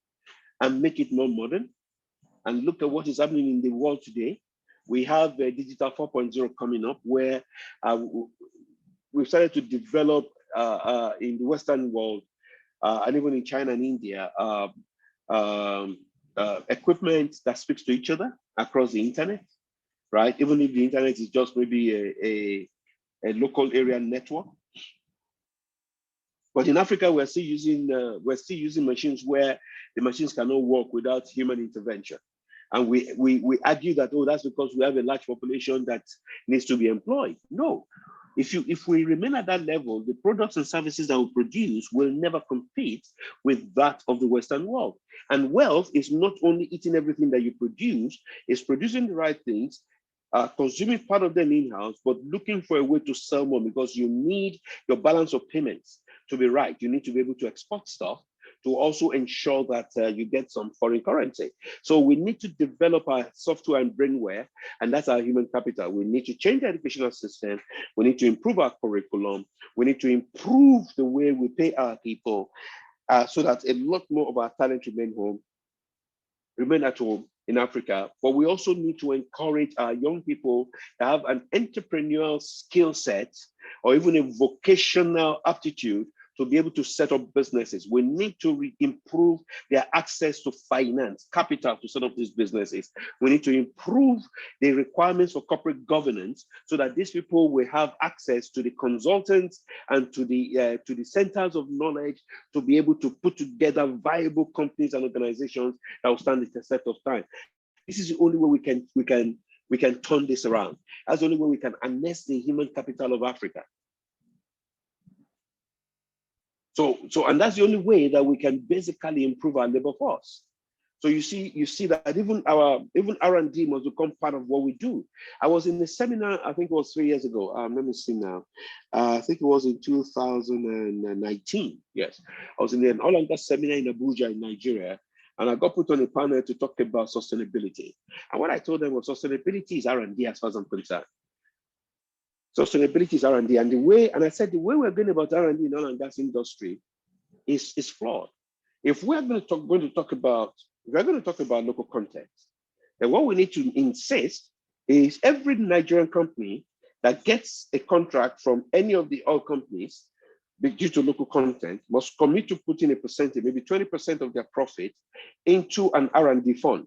and make it more modern and look at what is happening in the world today. We have Digital 4.0 coming up where we've started to develop in the Western world and even in China and India, equipment that speaks to each other across the internet. Right? Even if the internet is just maybe a local area network. But in Africa, we're still using machines where the machines cannot work without human intervention. And we argue that, oh, that's because we have a large population that needs to be employed. No. If we remain at that level, the products and services that we produce will never compete with that of the Western world. And wealth is not only eating everything that you produce, it's producing the right things, consuming part of them in-house, but looking for a way to sell more because you need your balance of payments to be right. You need to be able to export stuff to also ensure that you get some foreign currency. So we need to develop our software and brainware, and that's our human capital. We need to change the educational system. We need to improve our curriculum. We need to improve the way we pay our people so that a lot more of our talent remain at home in Africa, but we also need to encourage our young people to have an entrepreneurial skill set or even a vocational aptitude to be able to set up businesses. We need to improve their access to finance, capital to set up these businesses. We need to improve the requirements for corporate governance so that these people will have access to the consultants and to the centers of knowledge to be able to put together viable companies and organizations that will stand the test of time. This is the only way we can turn this around. That's the only way we can harness the human capital of Africa. And that's the only way that we can basically improve our labor force. So you see that even R&D must become part of what we do. I was in a seminar, I think it was 3 years ago. Let me see now. I think it was in 2019. Yes, I was in an oil and gas seminar in Abuja in Nigeria, and I got put on a panel to talk about sustainability. And what I told them was sustainability is R&D as far as I'm concerned. Sustainability is R&D, and I said the way we're going about R&D in the oil and gas industry is flawed. If we're going to talk about local content, then what we need to insist is every Nigerian company that gets a contract from any of the oil companies due to local content must commit to put in a percentage, maybe 20% of their profit into an R&D fund.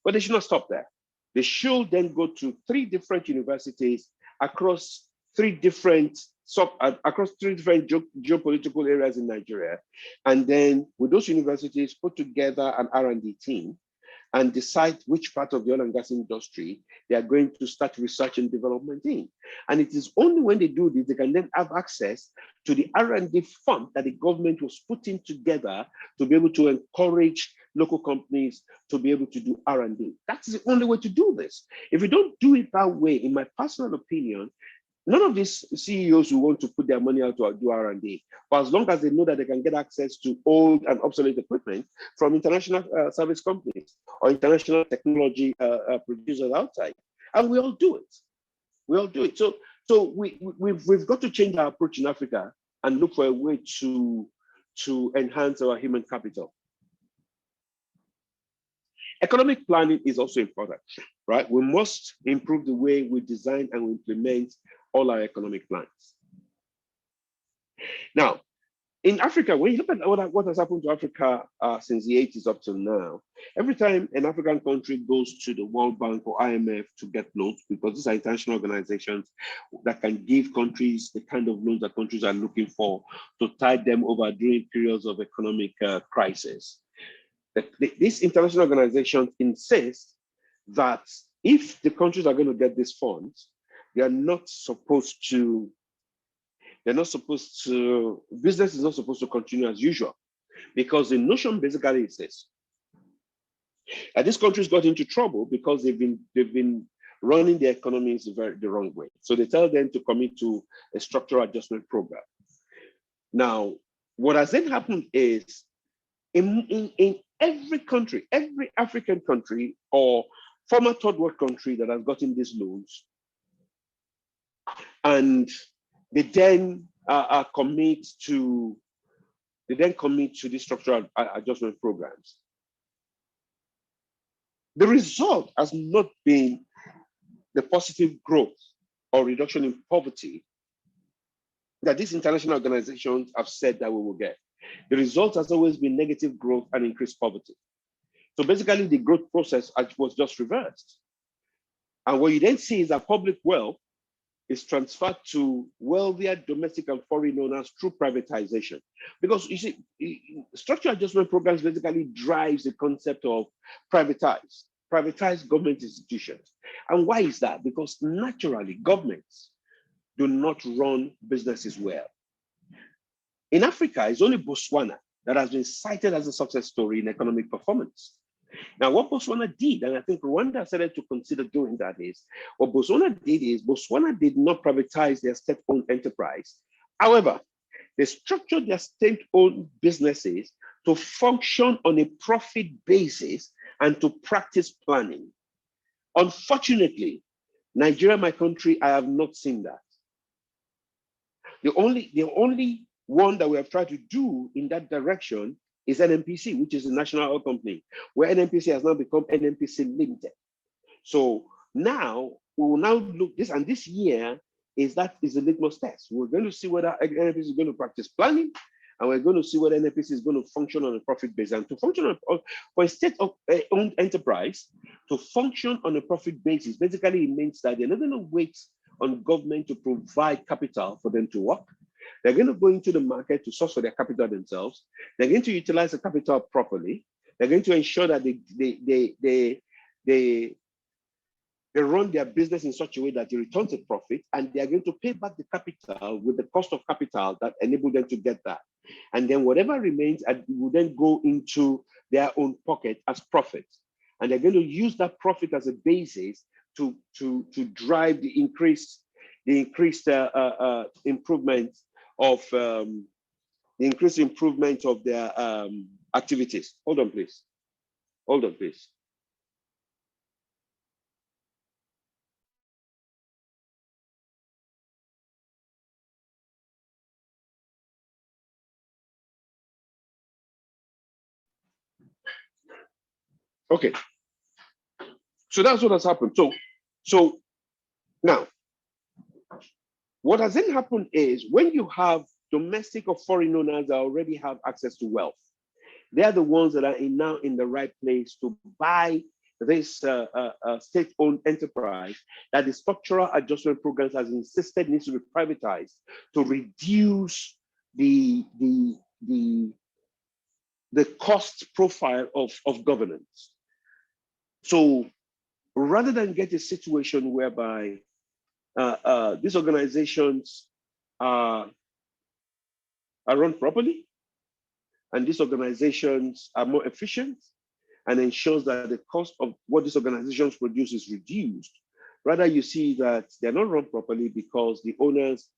But they should not stop there. They should then go to 3 different universities across 3 different geopolitical areas in Nigeria, and then with those universities put together an R&D team and decide which part of the oil and gas industry they are going to start research and development in. And it is only when they do this, they can then have access to the R&D fund that the government was putting together to be able to encourage local companies to be able to do R&D. That's the only way to do this. If you don't do it that way, in my personal opinion, none of these CEOs will want to put their money out to do R&D. But as long as they know that they can get access to old and obsolete equipment from international service companies or international technology producers outside, and we all do it. We all do it. So we've got to change our approach in Africa and look for a way to enhance our human capital. Economic planning is also important, right? We must improve the way we design and we implement all our economic plans. Now, in Africa, when you look at what has happened to Africa since the 80s up till now, every time an African country goes to the World Bank or IMF to get loans, because these are international organizations that can give countries the kind of loans that countries are looking for to tide them over during periods of economic crisis. These international organizations insist that if the countries are going to get these funds, they are not supposed to, business is not supposed to continue as usual, because the notion basically is this: that these countries got into trouble because they've been running their economies the wrong way. So they tell them to commit to a structural adjustment program. Now, what has then happened is in every country, every African country or former third world country that has gotten these loans, and they then commit to these structural adjustment programs. The result has not been the positive growth or reduction in poverty that these international organizations have said that we will get. The result has always been negative growth and increased poverty. So basically, the growth process was just reversed. And what you then see is that public wealth is transferred to wealthier domestic and foreign owners through privatization. Because you see, structural adjustment programs basically drives the concept of privatized government institutions. And why is that? Because naturally, governments do not run businesses well. In Africa, it's only Botswana that has been cited as a success story in economic performance. Now, what Botswana did, and I think Rwanda started to consider doing that, is what Botswana did is Botswana did not privatize their state-owned enterprise. However, they structured their state-owned businesses to function on a profit basis and to practice planning. Unfortunately, Nigeria, my country, I have not seen that. The only one that we have tried to do in that direction is NNPC, which is a national oil company, where NNPC has now become NNPC Limited. So now we will now look this, and this year is a litmus test. We're going to see whether NNPC is going to practice planning, and we're going to see whether NNPC is going to function on a profit basis. And to function for a state-owned enterprise to function on a profit basis, basically it means that they're not going to wait on government to provide capital for them to work. They're going to go into the market to source for their capital themselves. They're going to utilize the capital properly. They're going to ensure that they run their business in such a way that it returns a profit, and they are going to pay back the capital with the cost of capital that enabled them to get that. And then whatever remains will then go into their own pocket as profit. And they're going to use that profit as a basis to drive the increased improvement of their activities. Hold on, please. Hold on, please. Okay. So that's what has happened. So now, what has then happened is when you have domestic or foreign owners that already have access to wealth, they're the ones that are now in the right place to buy this state-owned enterprise that the structural adjustment programs has insisted needs to be privatized to reduce the cost profile of governance. So rather than get a situation whereby these organizations are run properly, and these organizations are more efficient, and ensures that the cost of what these organizations produce is reduced. Rather, you see that they're not run properly because the owners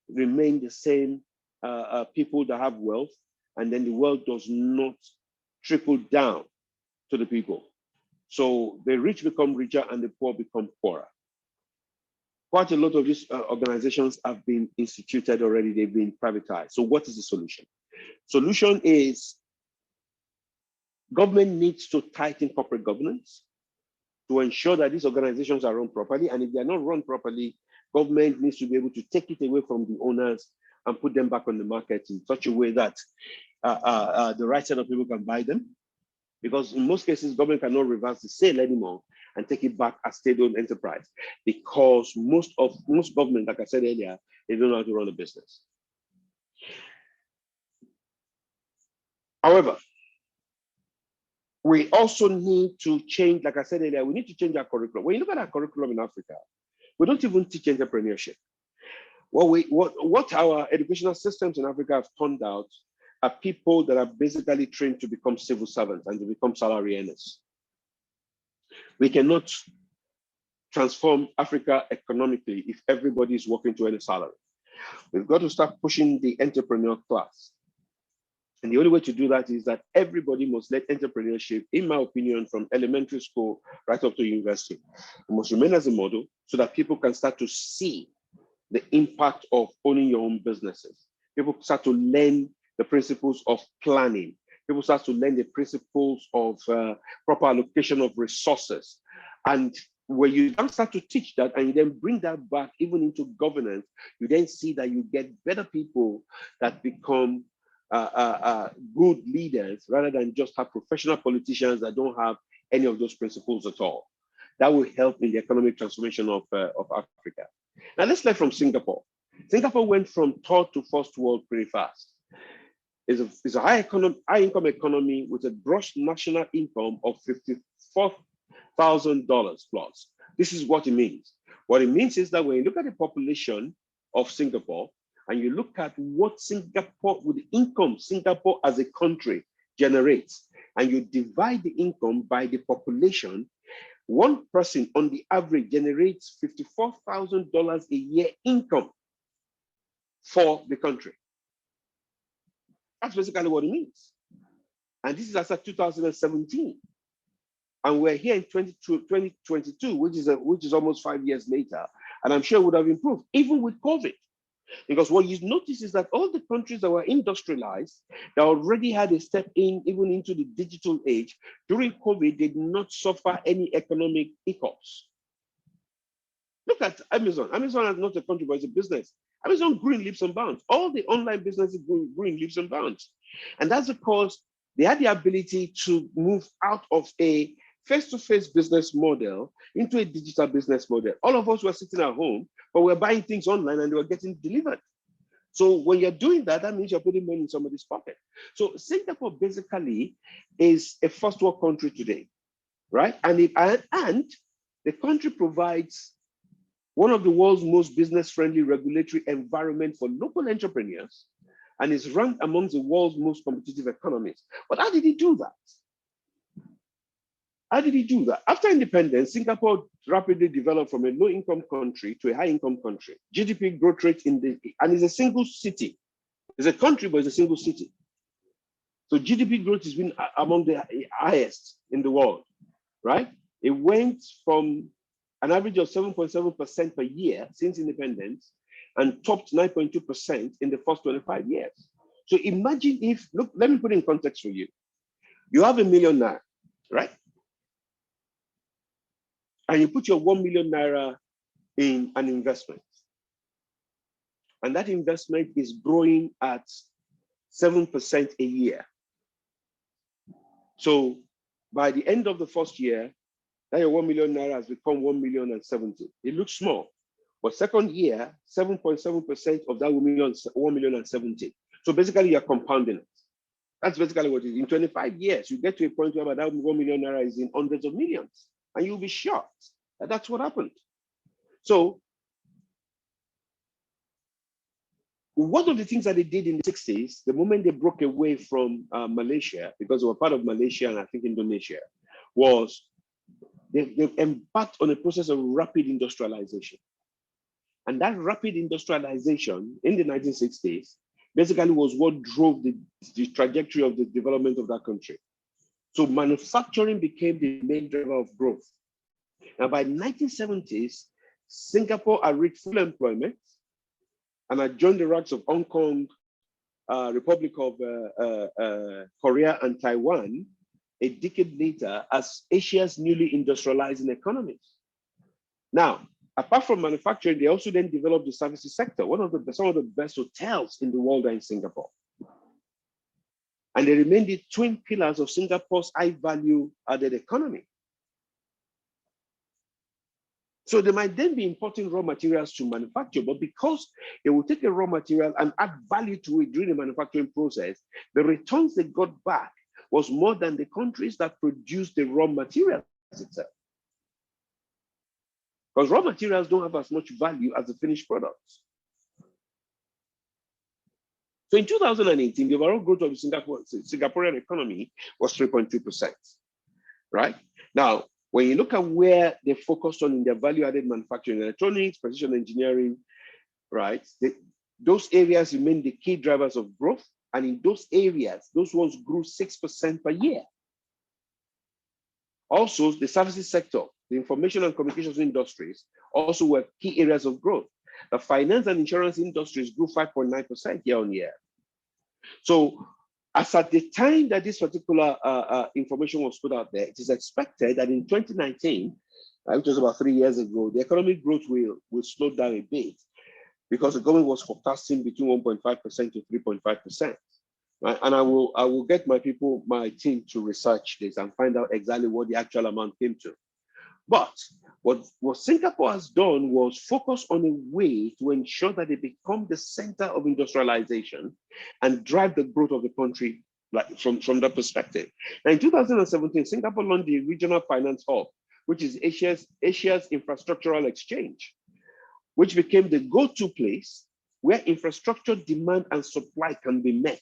remain the same people that have wealth, and then the wealth does not trickle down to the people. So the rich become richer and the poor become poorer. quite a lot of these organizations have been instituted already, they've been privatized. So what is the solution? Solution is government needs to tighten corporate governance to ensure that these organizations are run properly. And if they are not run properly, government needs to be able to take it away from the owners and put them back on the market in such a way that the right set of people can buy them. Because in most cases, government cannot reverse the sale anymore and take it back as state-owned enterprise, because most government, like I said earlier, they don't know how to run a business. However, we also need to change, like I said earlier, we need to change our curriculum. When you look at our curriculum in Africa, we don't even teach entrepreneurship. What our educational systems in Africa have turned out are people that are basically trained to become civil servants and to become salary earners. We cannot transform Africa economically if everybody is working to earn a salary. We've got to start pushing the entrepreneur class. And the only way to do that is that everybody must let entrepreneurship, in my opinion, from elementary school right up to university, it must remain as a model so that people can start to see the impact of owning your own businesses. People start to learn the principles of planning. People start to learn the principles of proper allocation of resources. And when you then start to teach that and you then bring that back even into governance, you then see that you get better people that become good leaders rather than just have professional politicians that don't have any of those principles at all. That will help in the economic transformation of Africa. Now let's learn from Singapore. Singapore went from third to first world pretty fast. It's a high income economy with a gross national income of $54,000 plus. This is what it means. What it means is that when you look at the population of Singapore and you look at what Singapore, with the income Singapore as a country generates, and you divide the income by the population, one person on the average generates $54,000 a year income for the country. That's basically what it means. And this is as of 2017. And we're here in 2022, which is almost 5 years later. And I'm sure it would have improved, even with COVID. Because what you notice is that all the countries that were industrialized, that already had a step in, even into the digital age, during COVID, did not suffer any economic hiccups. Look at Amazon. Amazon is not a country, but it's a business. Amazon grew in leaps and bounds. All the online businesses grew in leaps and bounds. And that's because they had the ability to move out of a face-to-face business model into a digital business model. All of us were sitting at home, but we're buying things online and they were getting delivered. So when you're doing that, that means you're putting money in somebody's pocket. So Singapore basically is a first world country today, right? And the country provides one of the world's most business-friendly regulatory environment for local entrepreneurs, and is ranked amongst the world's most competitive economies. But how did he do that? How did he do that? After independence, Singapore rapidly developed from a low-income country to a high-income country. GDP growth rate and it's a single city. It's a country, but it's a single city. So GDP growth has been among the highest in the world, right? It went from an average of 7.7% per year since independence and topped 9.2% in the first 25 years. So imagine if, look, let me put it in context for you. You have $1 million, right? And you put your 1 million naira in an investment. And that investment is growing at 7% a year. So by the end of the first year, that your 1 million naira has become 1,070,000. It looks small, but second year, 7.7% of that 1,070,000. So basically you're compounding it. That's basically what it is. In 25 years, you get to a point where that 1 million naira is in hundreds of millions, and you'll be shocked that that's what happened. So one of the things that they did in the 60s, the moment they broke away from Malaysia, because they were part of Malaysia and I think Indonesia, was they embarked on a process of rapid industrialization. And that rapid industrialization in the 1960s basically was what drove the trajectory of the development of that country. So manufacturing became the main driver of growth. Now by the 1970s, Singapore had reached full employment and had joined the ranks of Hong Kong, Republic of Korea, and Taiwan a decade later as Asia's newly industrializing economies. Now, apart from manufacturing, they also then developed the services sector. Some of the best hotels in the world are in Singapore. And they remain the twin pillars of Singapore's high value added economy. So they might then be importing raw materials to manufacture, but because they will take a raw material and add value to it during the manufacturing process, the returns they got back was more than the countries that produced the raw materials itself. Because raw materials don't have as much value as the finished products. So in 2018, the overall growth of the Singaporean economy was 3.2%, right? Now, when you look at where they focused on in their value-added manufacturing, electronics, precision engineering, right? Those areas remain the key drivers of growth. And in those areas, those ones grew 6% per year. Also, the services sector, the information and communications industries also were key areas of growth. The finance and insurance industries grew 5.9% year on year. So as at the time that this particular information was put out there, it is expected that in 2019, which was about 3 years ago, the economic growth will slow down a bit because the government was forecasting between 1.5% to 3.5%. Right? And I will get my team to research this and find out exactly what the actual amount came to. But what Singapore has done was focus on a way to ensure that they become the center of industrialization and drive the growth of the country, like from that perspective. Now, in 2017, Singapore launched the Regional Finance Hub, which is Asia's infrastructural exchange, which became the go-to place where infrastructure demand and supply can be met.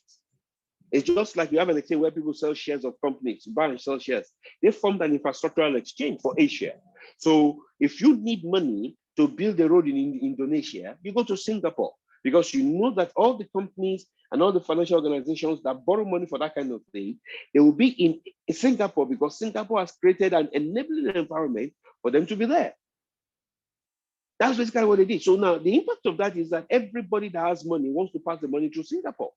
It's just like you have an exchange where people sell shares of companies, buy and sell shares. They formed an infrastructural exchange for Asia. So if you need money to build a road in Indonesia, you go to Singapore because you know that all the companies and all the financial organizations that borrow money for that kind of thing, they will be in Singapore because Singapore has created an enabling environment for them to be there. That's basically what they did. So now the impact of that is that everybody that has money wants to pass the money through Singapore.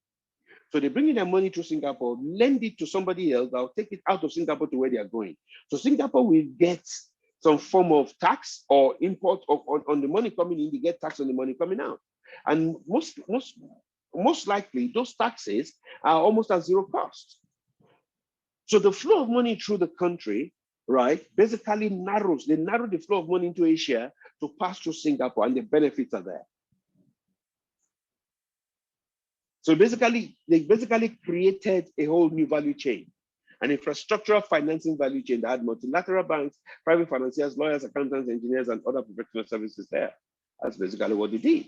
So they bring in their money to Singapore, lend it to somebody else that will take it out of Singapore to where they are going. So Singapore will get some form of tax or import on the money coming in, they get tax on the money coming out. And most likely, those taxes are almost at zero cost. So the flow of money through the country, right, basically narrows. They narrow the flow of money into Asia to pass through Singapore, and the benefits are there. So they basically created a whole new value chain, an infrastructural financing value chain that had multilateral banks, private financiers, lawyers, accountants, engineers, and other professional services there. That's basically what they did.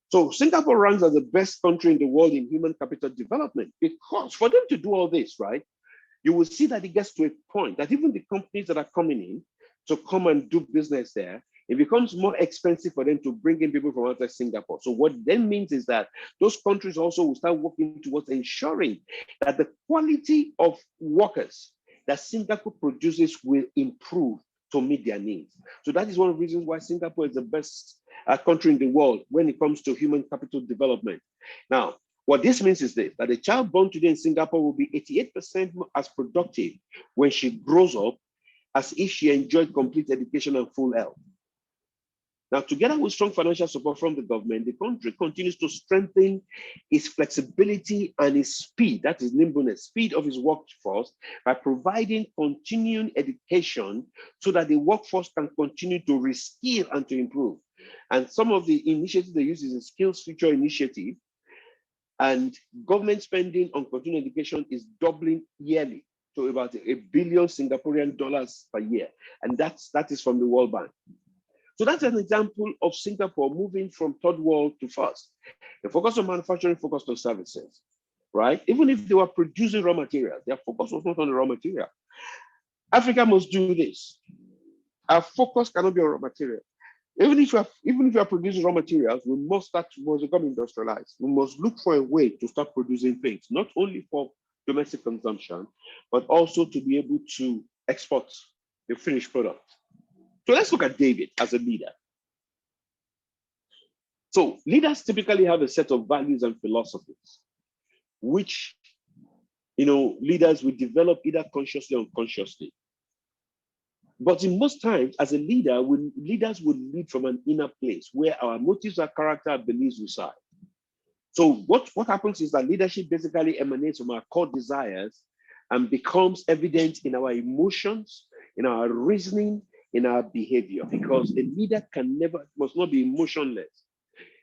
So Singapore ranks as the best country in the world in human capital development because for them to do all this, right, you will see that it gets to a point that even the companies that are coming in to come and do business there, it becomes more expensive for them to bring in people from outside Singapore. So what then means is that those countries also will start working towards ensuring that the quality of workers that Singapore produces will improve to meet their needs. So that is one of the reasons why Singapore is the best country in the world when it comes to human capital development. Now, what this means is this, that a child born today in Singapore will be 88% as productive when she grows up as if she enjoyed complete education and full health. Now, together with strong financial support from the government, the country continues to strengthen its flexibility and its speed, that is nimbleness, speed of its workforce by providing continuing education so that the workforce can continue to reskill and to improve. And some of the initiatives they use is a Skills Future initiative, and government spending on continuing education is doubling yearly to about $1 billion Singaporean dollars per year. And that is from the World Bank. So that's an example of Singapore moving from third world to first. They focus on manufacturing, focused on services, right? Even if they were producing raw materials, their focus was not on the raw material. Africa must do this. Our focus cannot be on raw material. Even if you are producing raw materials, we must become industrialized. We must look for a way to start producing things, not only for domestic consumption, but also to be able to export the finished product. So let's look at David as a leader. So leaders typically have a set of values and philosophies, which leaders will develop either consciously or unconsciously. But in most times, as a leader, leaders will lead from an inner place where our motives, our character, our beliefs reside. So what happens is that leadership basically emanates from our core desires and becomes evident in our emotions, in our reasoning, in our behavior, because a leader must not be emotionless.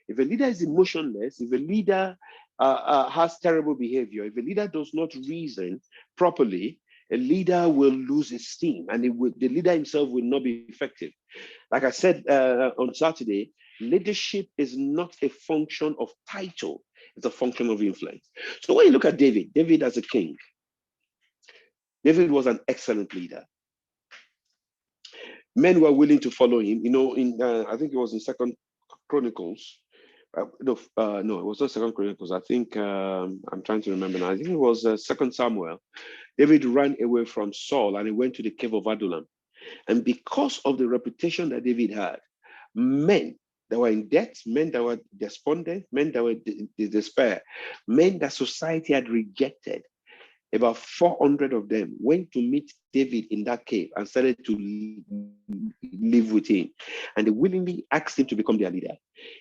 If a leader is emotionless, if a leader has terrible behavior, if a leader does not reason properly, a leader will lose esteem, and the leader himself will not be effective. Like I said on Saturday, leadership is not a function of title, it's a function of influence. So when you look at David as a king, David was an excellent leader. Men were willing to follow him. I think it was in Second Chronicles. No, it was not Second Chronicles. I think I'm trying to remember now. I think it was Second Samuel. David ran away from Saul and he went to the cave of Adullam. And because of the reputation that David had, men that were in debt, men that were despondent, men that were in despair, men that society had rejected, about 400 of them went to meet David in that cave and started to live with him. And they willingly asked him to become their leader.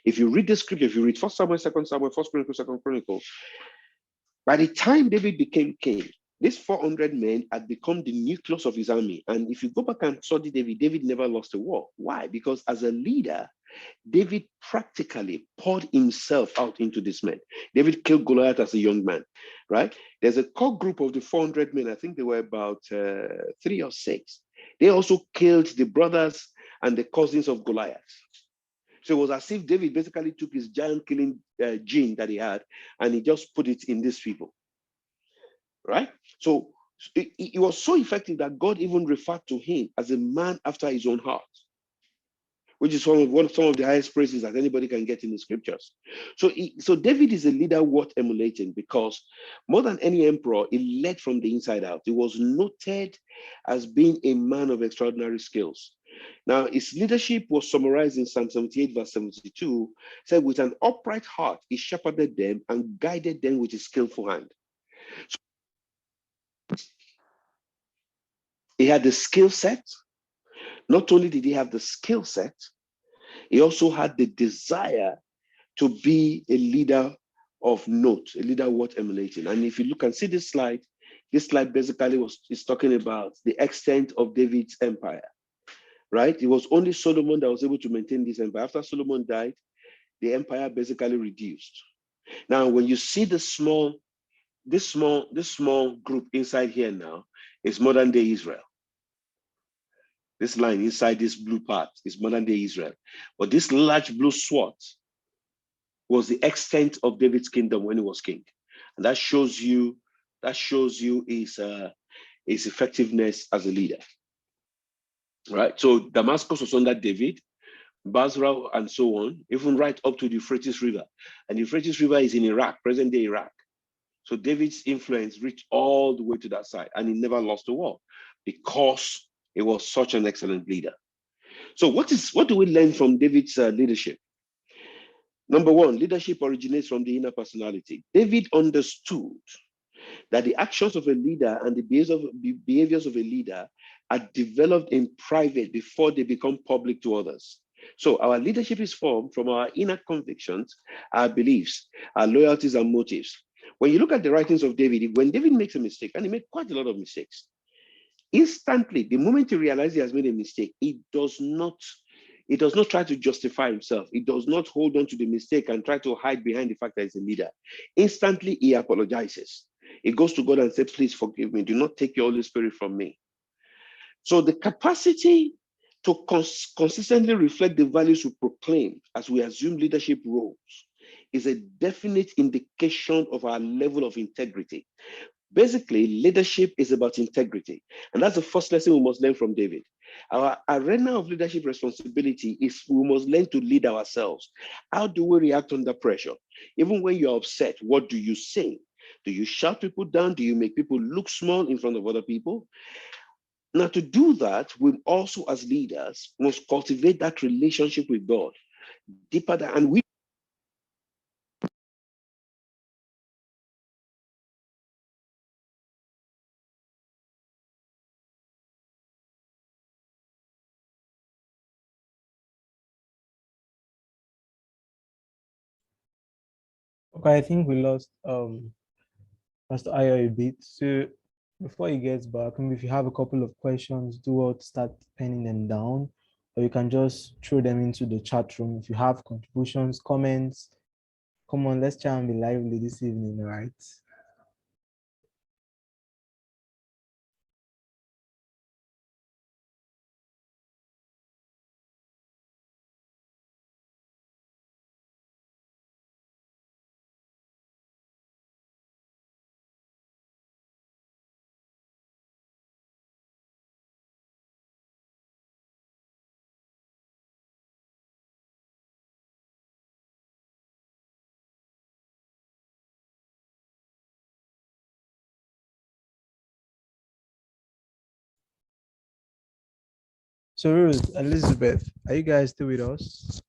If you read the scripture, if you read 1 Samuel, 2 Samuel, 1 Chronicles, 2 Chronicles, by the time David became king, these 400 men had become the nucleus of his army. And if you go back and study David never lost a war. Why? Because as a leader, David practically poured himself out into this man. David killed Goliath as a young man, right? There's a core group of the 400 men. I think they were about 3 or 6. They also killed the brothers and the cousins of Goliath. So it was as if David basically took his giant killing gene that he had and he just put it in these people, right? So it was so effective that God even referred to him as a man after his own heart, which is some of the highest praises that anybody can get in the scriptures. So David is a leader worth emulating because more than any emperor, he led from the inside out. He was noted as being a man of extraordinary skills. Now, his leadership was summarized in Psalm 78, verse 72, said, with an upright heart, he shepherded them and guided them with his skillful hand. He had the skill set. Not only did he have the skill set, he also had the desire to be a leader of note, a leader worth emulating. And if you look and see this slide basically is talking about the extent of David's empire, right? It was only Solomon that was able to maintain this empire. After Solomon died, the empire basically reduced. Now, when you see this small group inside here now, is modern day Israel. This line inside this blue part is modern day Israel. But this large blue swat was the extent of David's kingdom when he was king. And that shows you his effectiveness as a leader. Right? So Damascus was under David, Basra and so on, even right up to the Euphrates River. And the Euphrates River is in Iraq, present day Iraq. So David's influence reached all the way to that side and he never lost a war because he was such an excellent leader. So what do we learn from David's leadership? Number one, leadership originates from the inner personality. David understood that the actions of a leader and the behaviors of a leader are developed in private before they become public to others. So our leadership is formed from our inner convictions, our beliefs, our loyalties and motives. When you look at the writings of David, when David makes a mistake, and he made quite a lot of mistakes, instantly, the moment he realizes he has made a mistake, he does not try to justify himself. He does not hold on to the mistake and try to hide behind the fact that he's a leader. Instantly, he apologizes. He goes to God and says, please forgive me. Do not take your Holy Spirit from me. So the capacity to consistently reflect the values we proclaim as we assume leadership roles is a definite indication of our level of integrity. Basically, leadership is about integrity. And that's the first lesson we must learn from David. Our arena of leadership responsibility is we must learn to lead ourselves. How do we react under pressure? Even when you're upset, what do you say? Do you shout people down? Do you make people look small in front of other people? Now, to do that, we also, as leaders, must cultivate that relationship with God deeper than, and we Okay, I think we lost Pastor Ayo a bit. So before he gets back, maybe if you have a couple of questions, do not start penning them down, or you can just throw them into the chat room. If you have contributions, comments, come on, let's try and be lively this evening, right? So Ruth, Elizabeth, are you guys still with us?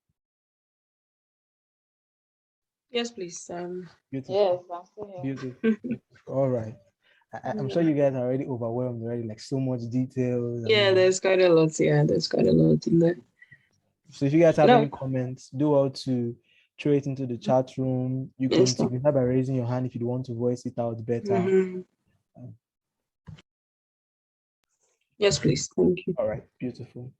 Yes, please. Beautiful. Yes, I'm still here. Beautiful. All right. I'm sure you guys are already overwhelmed already, like so much details. Yeah, there's quite a lot. Yeah, there's quite a lot in there. So if you guys have any comments, do all to throw it into the chat room. You can signify by raising your hand if you want to voice it out better. Yes, please. Thank you. All right, beautiful.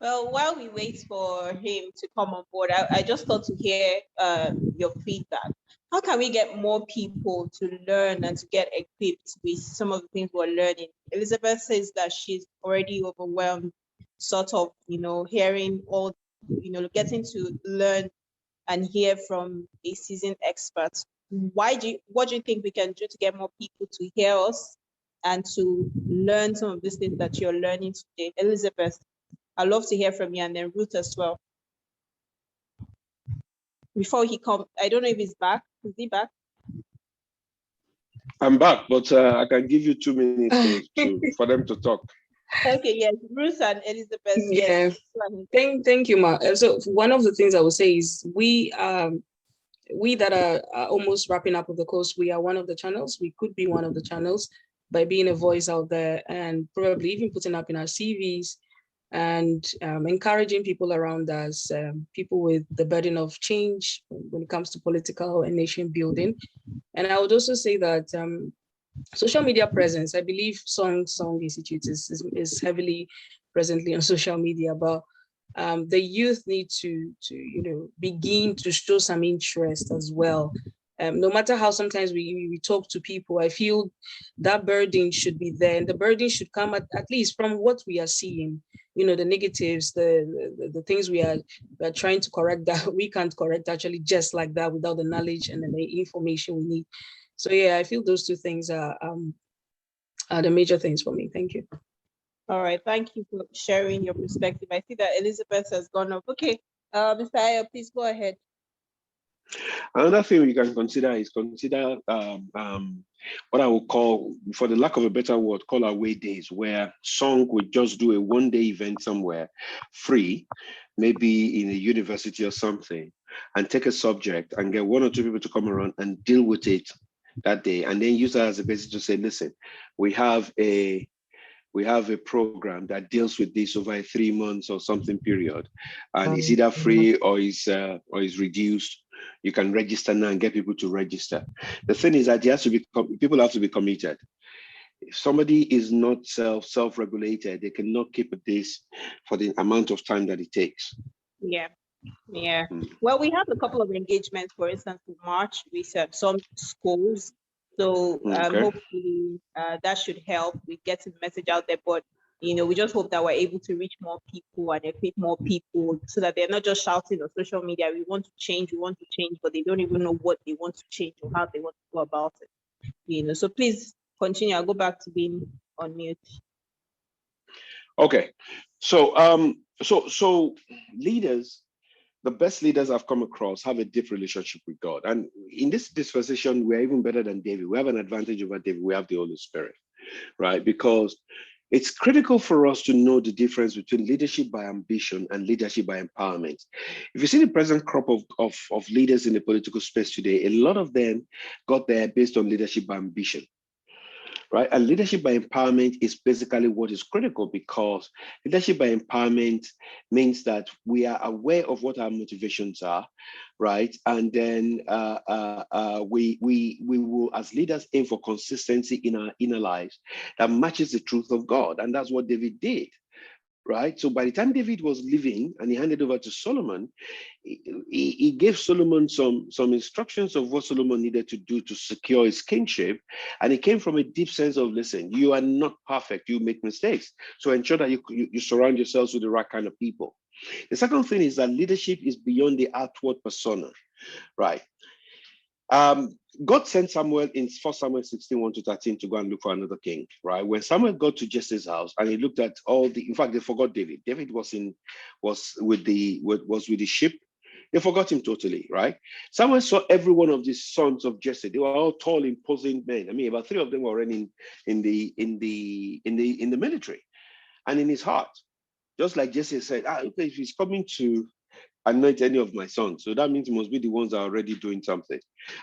Well, while we wait for him to come on board, I just thought to hear your feedback. How can we get more people to learn and to get equipped with some of the things we're learning? Elizabeth says that she's already overwhelmed, sort of, hearing all, getting to learn and hear from a seasoned expert. What do you think we can do to get more people to hear us and to learn some of these things that you're learning today? Elizabeth, I'd love to hear from you, and then Ruth as well. Before he comes, I don't know if he's back. Is he back? I'm back, but I can give you 2 minutes for them to talk. Okay, yes, Ruth and Elizabeth. Yeah, yes. Thank you, Ma. So one of the things I would say is we that are almost wrapping up with the course, we are one of the channels. We could be one of the channels by being a voice out there and probably even putting up in our CVs and encouraging people around us, people with the burden of change when it comes to political and nation building. And I would also say that social media presence, I believe Song Institute is heavily presently on social media, but the youth need to begin to show some interest as well. No matter how sometimes we talk to people, I feel that burden should be there, and the burden should come at least from what we are seeing. The negatives, the things we are trying to correct that we can't correct actually just like that without the knowledge and the information we need. So yeah, I feel those two things are the major things for me. Thank you. All right, thank you for sharing your perspective. I see that Elizabeth has gone up. Okay, Mr. Ayo, please go ahead. Another thing we can consider is what I would call, for the lack of a better word, call away days, where Song would just do a one-day event somewhere free, maybe in a university or something, and take a subject and get 1 or 2 people to come around and deal with it that day, and then use that as a basis to say, listen, we have a program that deals with this over a 3 months or something period, and it's either free or is reduced. You can register now and get people to register. The thing is that people have to be committed. If somebody is not self-regulated, they cannot keep this for the amount of time that it takes. Yeah. Well, we have a couple of engagements, for instance, in March with some schools. So hopefully that should help. We get the message out there, but we just hope that we're able to reach more people and equip more people so that they're not just shouting on social media, we want to change, but they don't even know what they want to change or how they want to go about it. So please continue. I'll go back to being on mute. Okay. So so leaders, the best leaders I've come across have a deep relationship with God. And in this dispensation, we're even better than David. We have an advantage over David. We have the Holy Spirit, right? Because it's critical for us to know the difference between leadership by ambition and leadership by empowerment. If you see the present crop of leaders in the political space today, a lot of them got there based on leadership by ambition. right? And leadership by empowerment is basically what is critical, because leadership by empowerment means that we are aware of what our motivations are, right? And then we will, as leaders, aim for consistency in our inner lives that matches the truth of God. And that's what David did. Right. So by the time David was living and he handed over to Solomon, he gave Solomon some instructions of what Solomon needed to do to secure his kingship. And it came from a deep sense of, listen, you are not perfect. You make mistakes. So ensure that you surround yourselves with the right kind of people. The second thing is that leadership is beyond the outward persona. Right. God sent Samuel in 1 Samuel 16, 1-13 to go and look for another king, right? When Samuel got to Jesse's house and he looked at in fact, they forgot David. David was with the sheep. They forgot him totally, right? Samuel saw every one of these sons of Jesse. They were all tall, imposing men. I mean, about 3 of them were already in the military. And in his heart, just like Jesse said, okay, if he's coming to anoint any of my sons, so that means it must be the ones that are already doing something.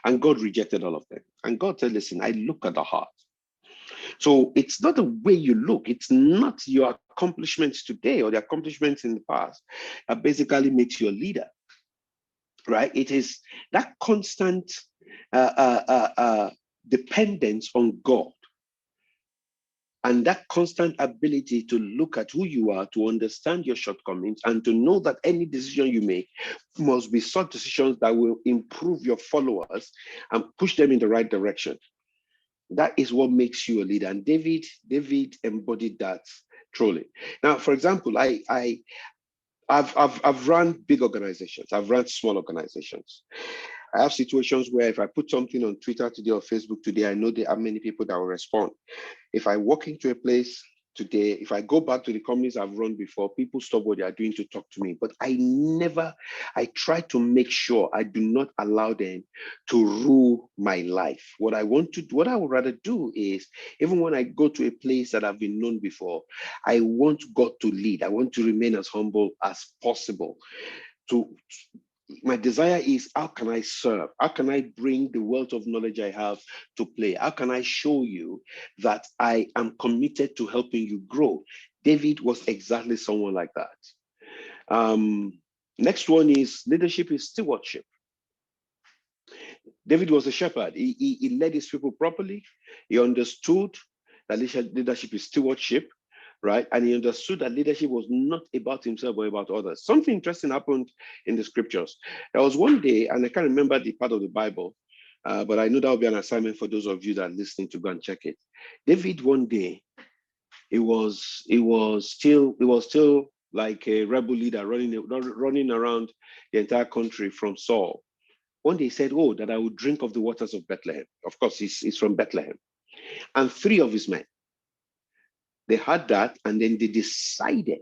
And God rejected all of them. And God said, listen, I look at the heart. So it's not the way you look. It's not your accomplishments today or the accomplishments in the past that basically makes you a leader, right? It is that constant dependence on God. And that constant ability to look at who you are, to understand your shortcomings, and to know that any decision you make must be such decisions that will improve your followers and push them in the right direction. That is what makes you a leader. And David embodied that truly. Now, for example, I've run big organizations. I've run small organizations. I have situations where if I put something on Twitter today or Facebook today, I know there are many people that will respond. If I walk into a place today, if I go back to the companies I've run before, people stop what they are doing to talk to me. But I try to make sure I do not allow them to rule my life. What I would rather do is, even when I go to a place that I've been known before, I want God to lead. I want to remain as humble as possible. My desire is, how can I serve? How can I bring the wealth of knowledge I have to play? How can I show you that I am committed to helping you grow? David was exactly someone like that. Next one is leadership is stewardship. David was a shepherd. He led his people properly. He understood that leadership is stewardship. Right? And he understood that leadership was not about himself, but about others. Something interesting happened in the scriptures. There was one day, and I can't remember the part of the Bible, but I know that will be an assignment for those of you that are listening to go and check it. David, one day, it was still like a rebel leader running around the entire country from Saul. One day he said, "Oh, that I would drink of the waters of Bethlehem." Of course, he's from Bethlehem. And 3 of his men, they had that, and then they decided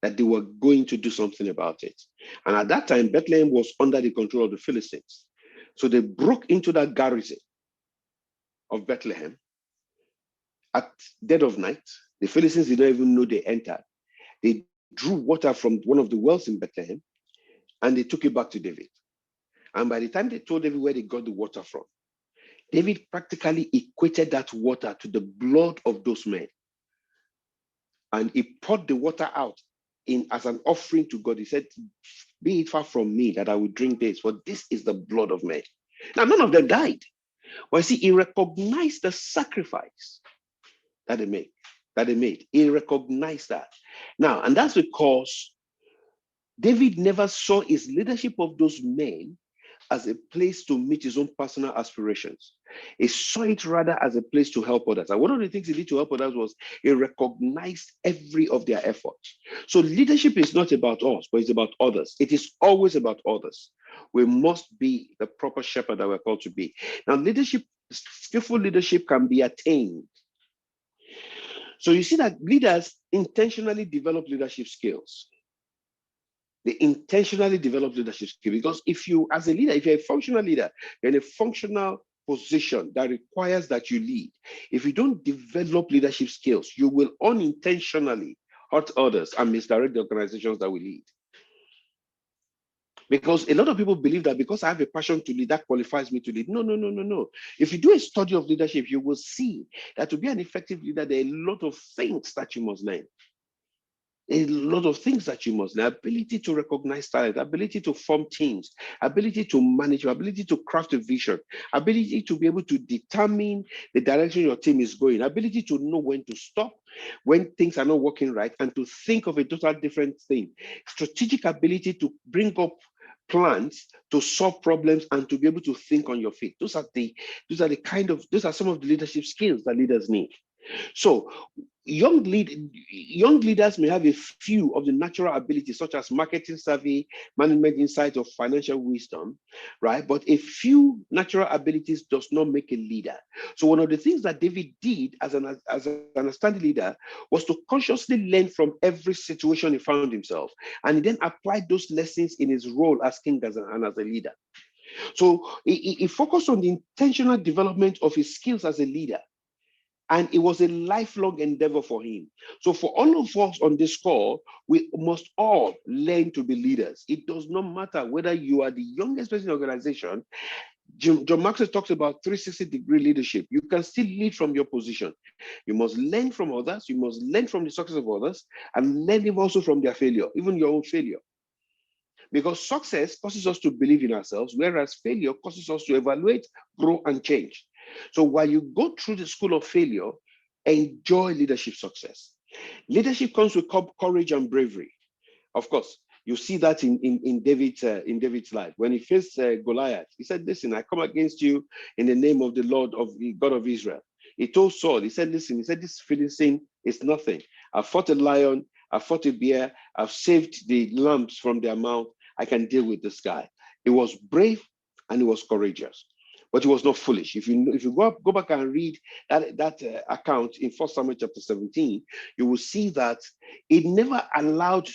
that they were going to do something about it. And at that time, Bethlehem was under the control of the Philistines. So they broke into that garrison of Bethlehem at dead of night. The Philistines did not even know they entered. They drew water from one of the wells in Bethlehem, and they took it back to David. And by the time they told David where they got the water from, David practically equated that water to the blood of those men. And he poured the water out as an offering to God. He said, "Be it far from me that I will drink this, for this is the blood of men." Now, none of them died. But see, he recognized the sacrifice that they made. He recognized that. Now, and that's because David never saw his leadership of those men as a place to meet his own personal aspirations. He saw it rather as a place to help others. And one of the things he did to help others was he recognized every of their efforts. So leadership is not about us, but it's about others. It is always about others. We must be the proper shepherd that we're called to be. Now, skillful leadership can be attained. So you see that leaders intentionally develop leadership skills. They intentionally develop leadership skills, because if you're a functional leader, you're in a functional position that requires that you lead. If you don't develop leadership skills, you will unintentionally hurt others and misdirect the organizations that we lead. Because a lot of people believe that because I have a passion to lead, that qualifies me to lead. No, no, no, no, no. If you do a study of leadership, you will see that to be an effective leader, there are a lot of things that you must learn. A lot of things that you must learn: ability to recognize talent, ability to form teams, ability to manage, ability to craft a vision, ability to be able to determine the direction your team is going, ability to know when to stop, when things are not working right, and to think of a total different thing, strategic ability to bring up plans to solve problems and to be able to think on your feet. Those are some of the leadership skills that leaders need. So young leaders may have a few of the natural abilities, such as marketing savvy, management insight, or financial wisdom, right? But a few natural abilities does not make a leader. So one of the things that David did as an outstanding leader was to consciously learn from every situation he found himself, and he then applied those lessons in his role as king and as a leader. So he focused on the intentional development of his skills as a leader. And it was a lifelong endeavor for him. So for all of us on this call, we must all learn to be leaders. It does not matter whether you are the youngest person in the organization. John Maxwell talks about 360-degree leadership. You can still lead from your position. You must learn from others. You must learn from the success of others and learn also from their failure, even your own failure. Because success causes us to believe in ourselves, whereas failure causes us to evaluate, grow, and change. So while you go through the school of failure, enjoy leadership success. Leadership comes with courage and bravery. Of course, you see that in David's life. When he faced Goliath, he said, listen, I come against you in the name of the Lord, of the God of Israel. He told Saul, he said, listen, this Philistine is nothing. I fought a lion, I fought a bear, I've saved the lambs from their mouth. I can deal with this guy. He was brave and he was courageous, but he was not foolish. If you go back and read that account in 1 Samuel chapter 17, you will see that it never allowed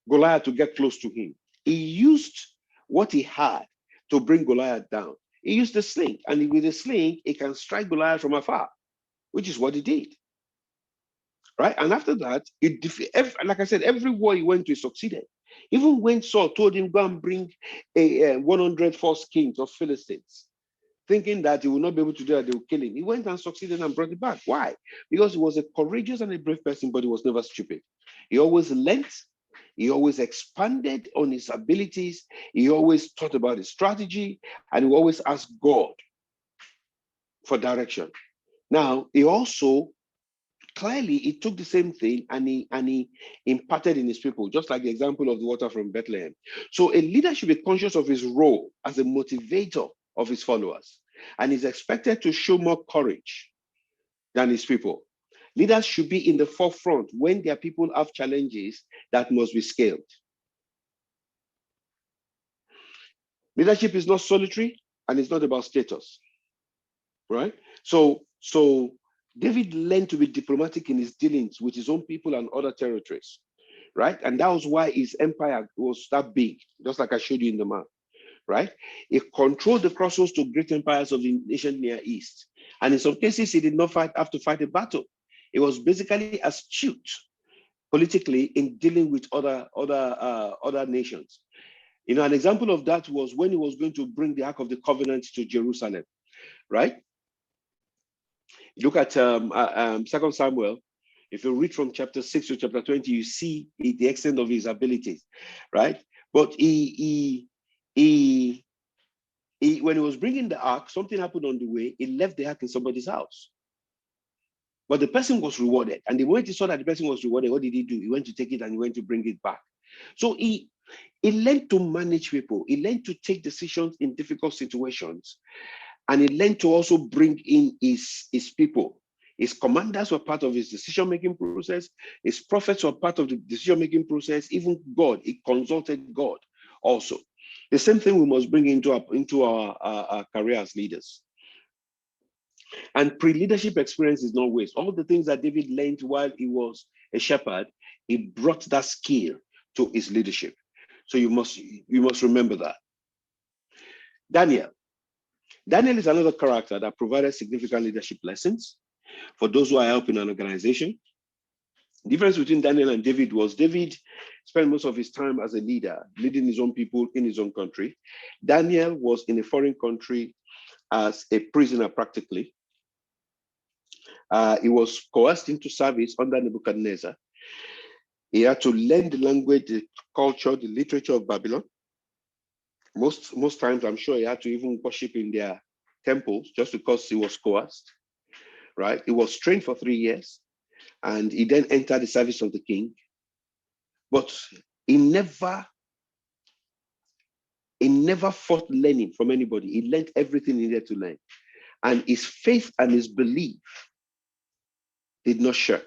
Goliath to get close to him. He used what he had to bring Goliath down. He used the sling, and with the sling, he can strike Goliath from afar, which is what he did. Right? And after that, like I said, every war he went to, he succeeded. Even when Saul told him, go and bring 100 false kings of Philistines, thinking that he would not be able to do that, they would kill him. He went and succeeded and brought it back. Why? Because he was a courageous and a brave person, but he was never stupid. He always learned. He always expanded on his abilities. He always thought about his strategy, and he always asked God for direction. Now, he also clearly he took the same thing and he imparted in his people, just like the example of the water from Bethlehem. So a leader should be conscious of his role as a motivator of his followers, and is expected to show more courage than his people. Leaders should be in the forefront when their people have challenges that must be scaled. Leadership is not solitary, and it's not about status, right? So David learned to be diplomatic in his dealings with his own people and other territories, right? And that was why his empire was that big, just like I showed you in the map, right? He controlled the crossroads to great empires of the ancient Near East. And in some cases, he did not have to fight a battle. He was basically astute politically in dealing with other nations. You know, an example of that was when he was going to bring the Ark of the Covenant to Jerusalem, right? Look at 2 Samuel. If you read from chapter 6 to chapter 20, you see the extent of his abilities, right? But when he was bringing the ark, something happened on the way. He left the ark in somebody's house. But the person was rewarded. And the moment he saw that the person was rewarded, what did he do? He went to take it and he went to bring it back. So he learned to manage people. He learned to take decisions in difficult situations. And he learned to also bring in his people. His commanders were part of his decision-making process. His prophets were part of the decision-making process. Even God, he consulted God also. The same thing we must bring into our career as leaders. And pre-leadership experience is not waste. All the things that David learned while he was a shepherd, he brought that skill to his leadership. So you must remember that. Daniel is another character that provided significant leadership lessons for those who are helping an organization. The difference between Daniel and David was David spent most of his time as a leader, leading his own people in his own country. Daniel was in a foreign country as a prisoner practically. He was coerced into service under Nebuchadnezzar. He had to learn the language, the culture, the literature of Babylon. Most times, I'm sure he had to even worship in their temples just because he was coerced, right? He was trained for 3 years, and he then entered the service of the king. But he never fought learning from anybody. He learned everything he needed to learn. And his faith and his belief did not shirk.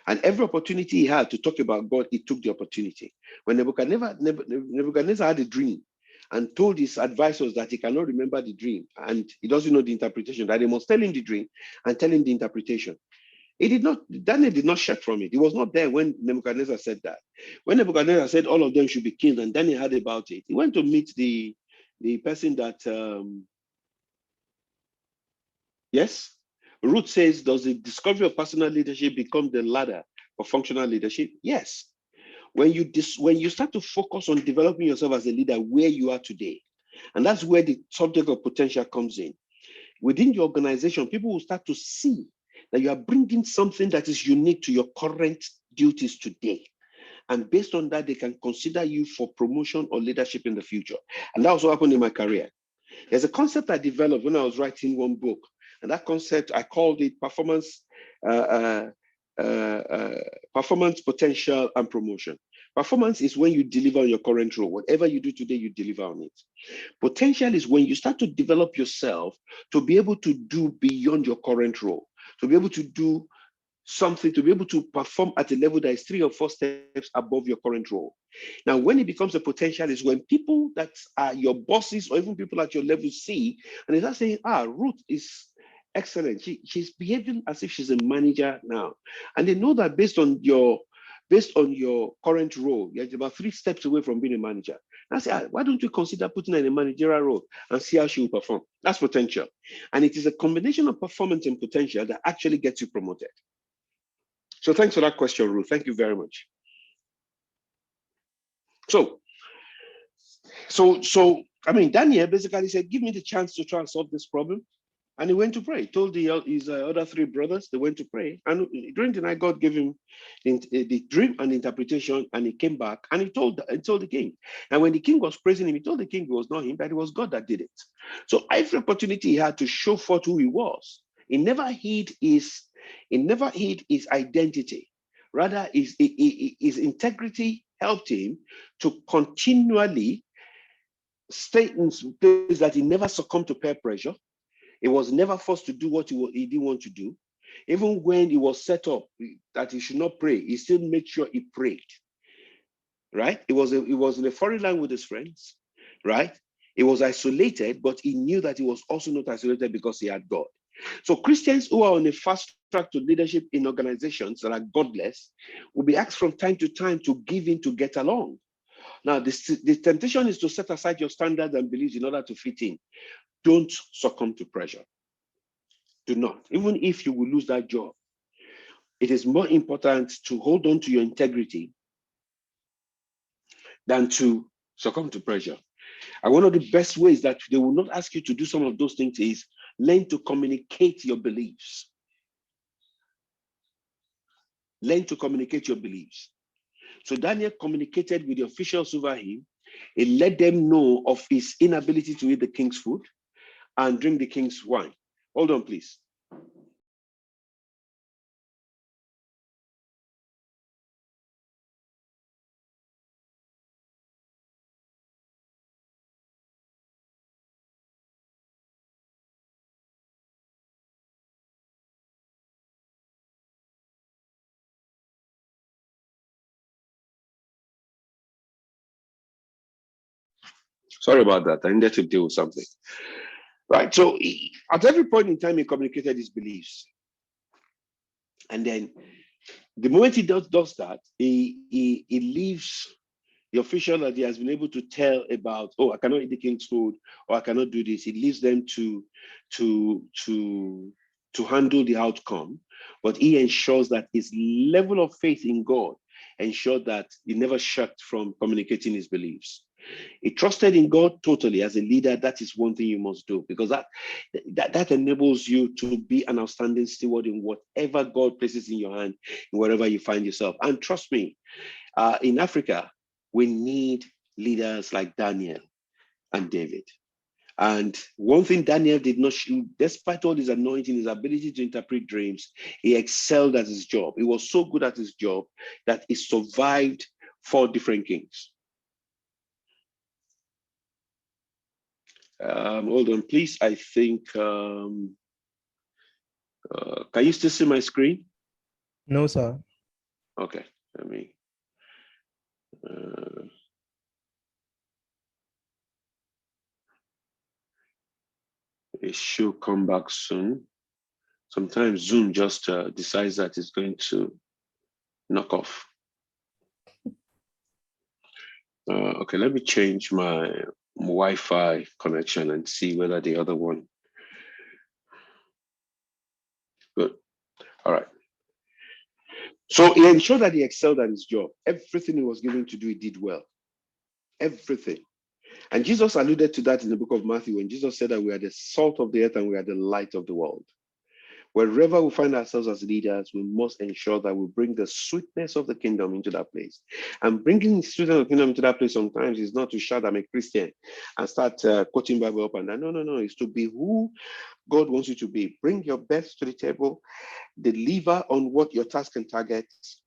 And every opportunity he had to talk about God, he took the opportunity. When Nebuchadnezzar had a dream and told his advisors that he cannot remember the dream and he doesn't know the interpretation, that they must tell him the dream and tell him the interpretation. Daniel did not shirk from it. He was not there when Nebuchadnezzar said that. When Nebuchadnezzar said all of them should be killed and Daniel heard about it, he went to meet the person that, yes? Ruth says, does the discovery of personal leadership become the ladder for functional leadership? Yes. When you start to focus on developing yourself as a leader where you are today, and that's where the subject of potential comes in. Within your organization, people will start to see that you are bringing something that is unique to your current duties today. And based on that, they can consider you for promotion or leadership in the future. And that was what happened in my career. There's a concept I developed when I was writing one book. And that concept, I called it performance, potential, and promotion. Performance is when you deliver on your current role. Whatever you do today, you deliver on it. Potential is when you start to develop yourself to be able to do beyond your current role, to be able to do something, to be able to perform at a level that is 3 or 4 steps above your current role. Now, when it becomes a potential is when people that are your bosses or even people at your level see, and they start saying, Ruth is excellent. She's behaving as if she's a manager now. And they know that based on your current role, you're about 3 steps away from being a manager. I say, why don't you consider putting her in a managerial role and see how she will perform? That's potential. And it is a combination of performance and potential that actually gets you promoted. So thanks for that question, Ruth. Thank you very much. So I mean, Daniel basically said, give me the chance to try and solve this problem. And he went to pray. He told his other 3 brothers, they went to pray. And during the night, God gave him the dream and interpretation, and he came back and he told the king. And when the king was praising him, he told the king it was not him, that it was God that did it. So every opportunity he had to show forth who he was, he never hid his identity. Rather, his integrity helped him to continually stay in place that he never succumbed to peer pressure. He was never forced to do what he didn't want to do. Even when he was set up that he should not pray, he still made sure he prayed. Right? He was in a foreign land with his friends. Right? He was isolated, but he knew that he was also not isolated because he had God. So Christians who are on a fast track to leadership in organizations that are godless will be asked from time to time to give in to get along. Now, the temptation is to set aside your standards and beliefs in order to fit in. Don't succumb to pressure. Do not. Even if you will lose that job, it is more important to hold on to your integrity than to succumb to pressure. And one of the best ways that they will not ask you to do some of those things is learn to communicate your beliefs. Learn to communicate your beliefs. So Daniel communicated with the officials over him. He let them know of his inability to eat the king's food and drink the king's wine. Hold on, please. Sorry about that. I needed to deal with something. Right. So at every point in time, he communicated his beliefs. And then the moment he does that, he leaves the official that he has been able to tell about, I cannot eat the king's food, or I cannot do this. He leaves them to to handle the outcome, but he ensures that his level of faith in God ensured that he never shirked from communicating his beliefs. He trusted in God totally. As a leader, that is one thing you must do, because that enables you to be an outstanding steward in whatever God places in your hand, wherever you find yourself. And trust me, in Africa, we need leaders like Daniel and David. And one thing Daniel did not show, despite all his anointing, his ability to interpret dreams, he excelled at his job. He was so good at his job that he survived 4 different kings. Hold on, please. I think, can you still see my screen? No, sir. Okay, let me. It should come back soon. Sometimes Zoom just decides that it's going to knock off. Okay, let me change my Wi-Fi connection and see whether the other one. Good. All right. So he ensured that he excelled at his job. Everything he was given to do, he did well. Everything. And Jesus alluded to that in the book of Matthew when Jesus said that we are the salt of the earth and we are the light of the world. Wherever we find ourselves as leaders, we must ensure that we bring the sweetness of the kingdom into that place. And bringing the sweetness of the kingdom into that place sometimes is not to shout, I'm a Christian, and start quoting Bible up and down. No. It's to be who God wants you to be. Bring your best to the table, deliver on what your task and targets,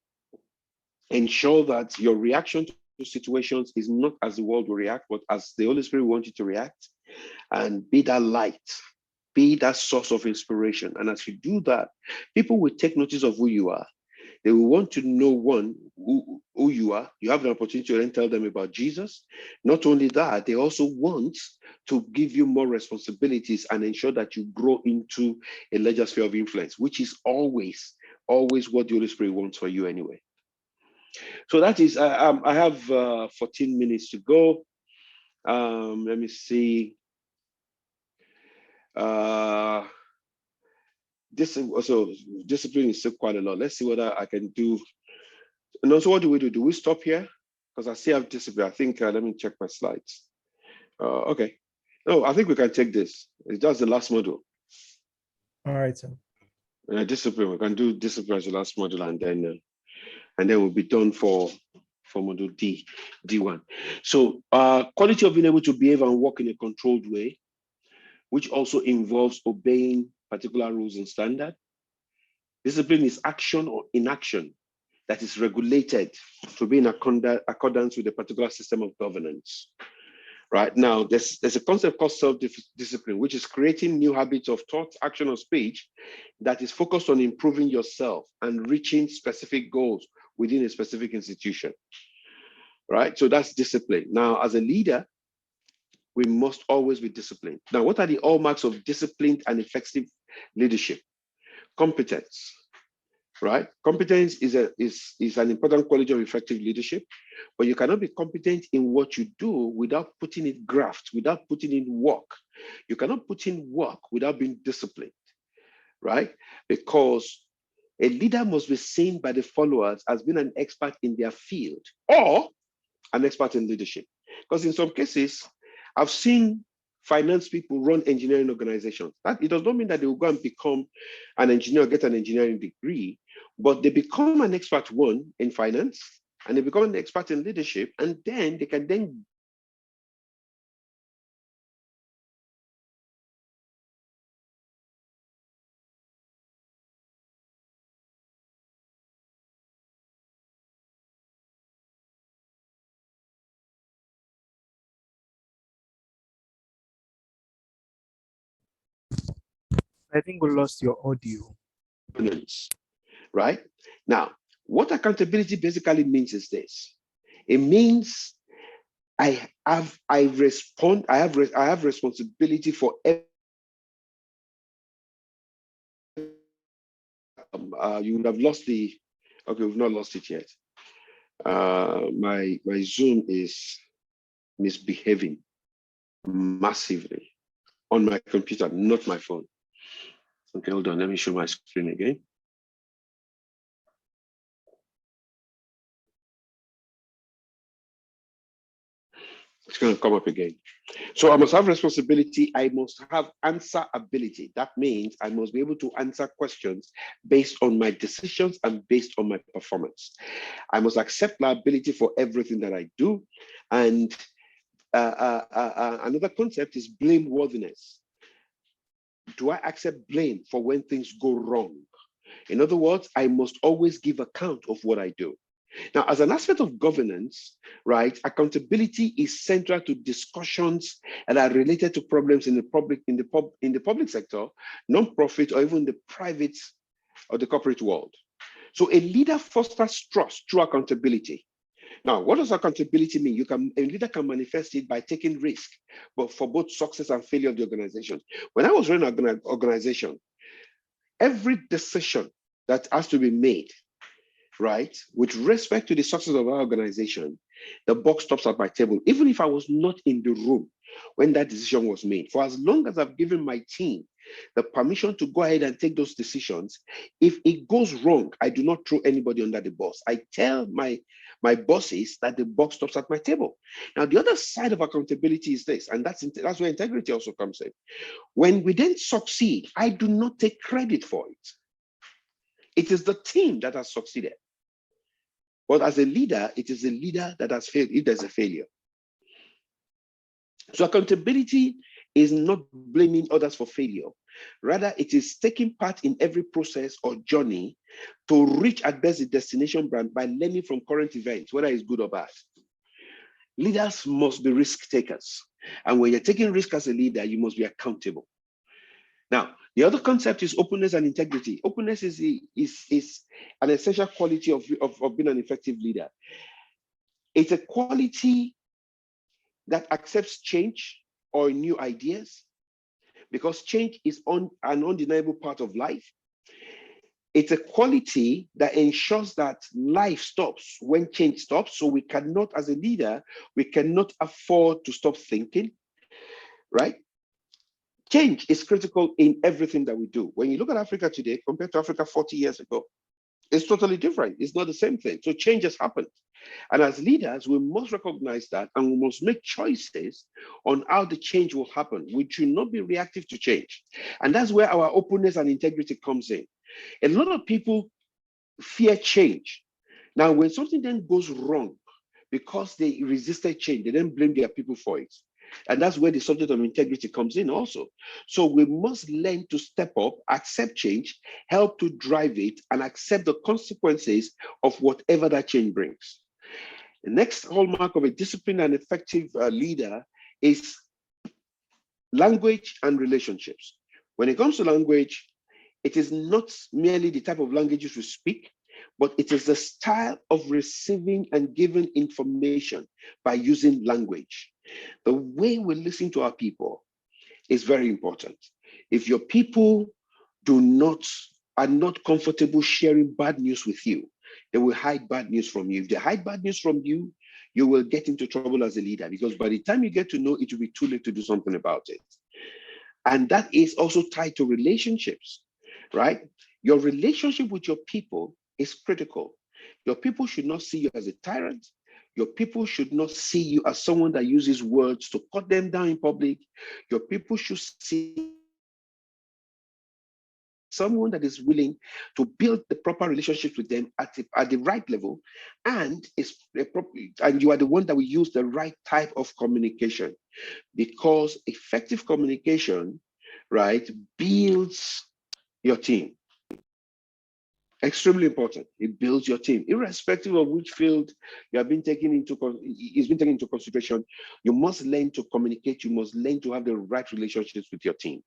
ensure that your reaction to situations is not as the world will react, but as the Holy Spirit wants you to react, and be that light. Be that source of inspiration. And as you do that, people will take notice of who you are. They will want to know, one, who you are. You have an opportunity to then tell them about Jesus. Not only that, they also want to give you more responsibilities and ensure that you grow into a larger sphere of influence, which is always what the Holy Spirit wants for you anyway. So that is, I have 14 minutes to go. Let me see. This also discipline is still quite a lot. Let's see whether I can do. And also, what do we do? Do we stop here? Because I still have discipline. I think let me check my slides. Okay. No, I think we can take this. It's just the last module. All right, sir. Discipline. We can do discipline as the last module, and then we'll be done for module D1. So quality of being able to behave and work in a controlled way, which also involves obeying particular rules and standards. Discipline is action or inaction that is regulated to be in accordance with a particular system of governance. Right now, there's a concept called self-discipline, which is creating new habits of thought, action, or speech that is focused on improving yourself and reaching specific goals within a specific institution. Right? So that's discipline. Now, as a leader, we must always be disciplined. Now, what are the hallmarks of disciplined and effective leadership? Competence, right? Competence is an important quality of effective leadership, but you cannot be competent in what you do without putting in graft, without putting in work. You cannot put in work without being disciplined, right? Because a leader must be seen by the followers as being an expert in their field or an expert in leadership. Because in some cases, I've seen finance people run engineering organizations. That it does not mean that they will go and become an engineer, get an engineering degree, but they become an expert, one, in finance, and they become an expert in leadership, and then they can then I think we lost your audio. Right? Now, what accountability basically means is this. It means I have responsibility for you would have lost the, okay, we've not lost it yet. My Zoom is misbehaving massively on my computer, not my phone. Okay, hold on. Let me show my screen again. It's going to come up again. So I must have responsibility. I must have answer ability. That means I must be able to answer questions based on my decisions and based on my performance. I must accept liability for everything that I do. And another concept is blameworthiness. Do I accept blame for when things go wrong? In other words, I must always give account of what I do. Now, as an aspect of governance, right, accountability is central to discussions that are related to problems in the public sector, non-profit, or even the private or the corporate world. So a leader fosters trust through accountability. Now, what does accountability mean? A leader can manifest it by taking risk, but for both success and failure of the organization. When I was running an organization, every decision that has to be made, right, with respect to the success of our organization, the buck stops at my table, even if I was not in the room when that decision was made. For as long as I've given my team the permission to go ahead and take those decisions, if it goes wrong, I do not throw anybody under the bus. I tell my bosses that the buck stops at my table. Now, the other side of accountability is this, and that's where integrity also comes in. When we then succeed, I do not take credit for it. It is the team that has succeeded. But as a leader, it is the leader that has failed if there's a failure. So accountability is not blaming others for failure. Rather, it is taking part in every process or journey to reach at best the destination brand by learning from current events, whether it's good or bad. Leaders must be risk takers. And when you're taking risk as a leader, you must be accountable. Now, the other concept is openness and integrity. Openness is an essential quality of being an effective leader. It's a quality that accepts change or new ideas, because change is an undeniable part of life. It's a quality that ensures that life stops when change stops. So we cannot, as a leader, we cannot afford to stop thinking, right? Change is critical in everything that we do. When you look at Africa today, compared to Africa 40 years ago, it's totally different. It's not the same thing. So change has happened. And as leaders, we must recognize that, and we must make choices on how the change will happen. We should not be reactive to change. And that's where our openness and integrity comes in. A lot of people fear change. Now, when something then goes wrong because they resisted change, they then blame their people for it. And that's where the subject of integrity comes in also. So we must learn to step up, accept change, help to drive it, and accept the consequences of whatever that change brings. The next hallmark of a disciplined and effective leader is language and relationships. When it comes to language, it is not merely the type of languages we speak, but it is the style of receiving and giving information by using language. The way we listen to our people is very important. If your people are not comfortable sharing bad news with you, they will hide bad news from you. If they hide bad news from you, you will get into trouble as a leader, because by the time you get to know, it will be too late to do something about it. And that is also tied to relationships, right? Your relationship with your people is critical. Your people should not see you as a tyrant. Your people should not see you as someone that uses words to cut them down in public. Your people should see someone that is willing to build the proper relationships with them at the right level, and you are the one that will use the right type of communication, because effective communication, right, builds your team. Extremely important. It builds your team, irrespective of which field you have been taken into consideration. You must learn to communicate. You must learn to have the right relationships with your team.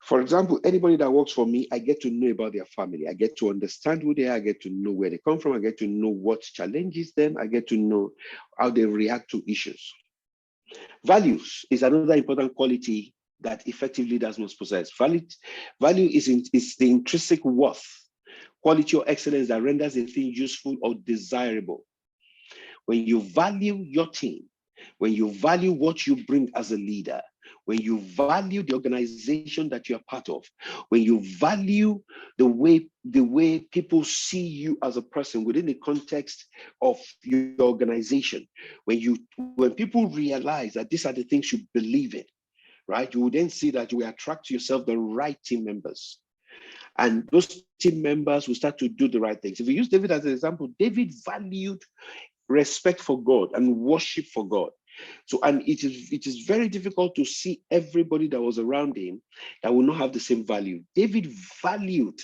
For example, anybody that works for me, I get to know about their family. I get to understand who they are. I get to know where they come from. I get to know what challenges them. I get to know how they react to issues. Values is another important quality that effective leaders must possess. Value is the intrinsic worth, quality or excellence that renders a thing useful or desirable. When you value your team, when you value what you bring as a leader, when you value the organization that you are part of, when you value the way people see you as a person within the context of your organization, when people realize that these are the things you believe in, right? You will then see that you will attract to yourself the right team members. And those team members will start to do the right things. If we use David as an example, David valued respect for God and worship for God. So, and it is very difficult to see everybody that was around him that will not have the same value. David valued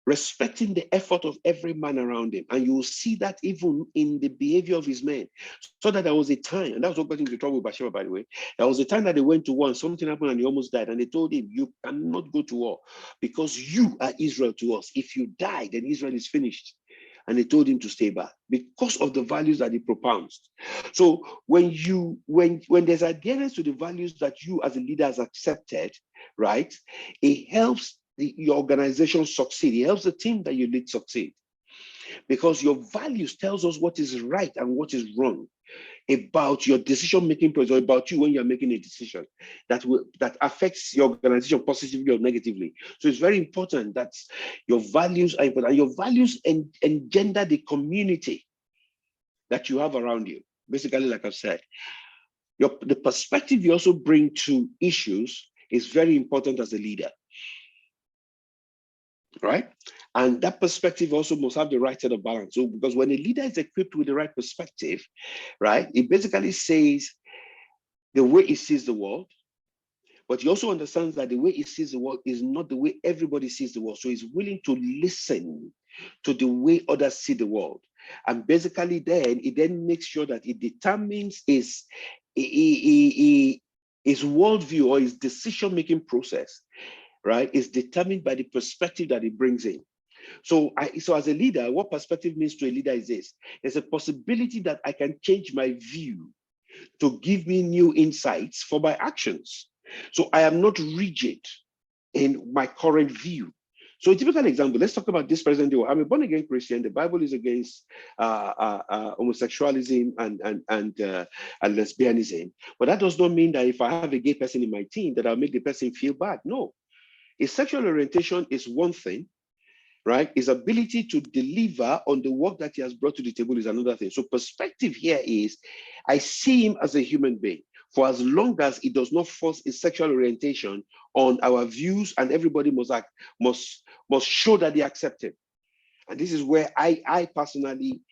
respecting the effort of every man around him. And you will see that even in the behavior of his men. So that there was a time, and that was what got into trouble with Bathsheba, by the way. There was a time that they went to war and something happened and he almost died. And they told him, you cannot go to war because you are Israel to us. If you die, then Israel is finished. And they told him to stay back because of the values that he propounds. So when there's adherence to the values that you as a leader has accepted, right, it helps your organization succeed. It helps the team that you lead succeed. Because your values tells us what is right and what is wrong about your decision-making process, or about you when you're making a decision that affects your organization positively or negatively. So it's very important that your values are important, and your values engender the community that you have around you. Basically, like I've said, the perspective you also bring to issues is very important as a leader, right? And that perspective also must have the right set of balance. So, because when a leader is equipped with the right perspective, right, it basically says the way he sees the world, but he also understands that the way he sees the world is not the way everybody sees the world. So he's willing to listen to the way others see the world. And basically then, it then makes sure that it determines his worldview or his decision-making process, right, is determined by the perspective that he brings in. So as a leader, what perspective means to a leader is this: there's a possibility that I can change my view to give me new insights for my actions. So I am not rigid in my current view. So a typical example, let's talk about this present day. I'm a born-again Christian. The Bible is against homosexualism and lesbianism. But that does not mean that if I have a gay person in my team, that I'll make the person feel bad. No. His sexual orientation is one thing, right? His ability to deliver on the work that he has brought to the table is another thing. So perspective here is, I see him as a human being for as long as it does not force his sexual orientation on our views, and everybody must show that they accept him. And this is where I personally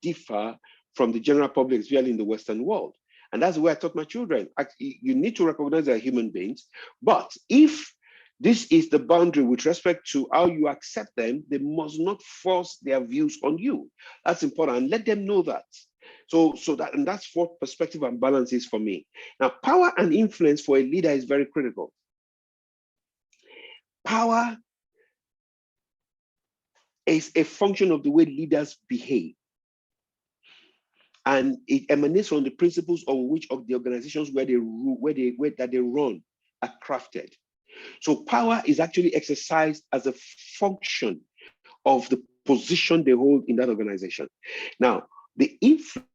differ from the general public, especially in the Western world. And that's the way I taught my children. You need to recognize they're human beings, but if this is the boundary with respect to how you accept them, they must not force their views on you. That's important, and let them know that. So that's what perspective and balance is for me. Now, power and influence for a leader is very critical. Power is a function of the way leaders behave. And it emanates from the principles on which of the organizations that they run are crafted. So power is actually exercised as a function of the position they hold in that organization. Now, the influence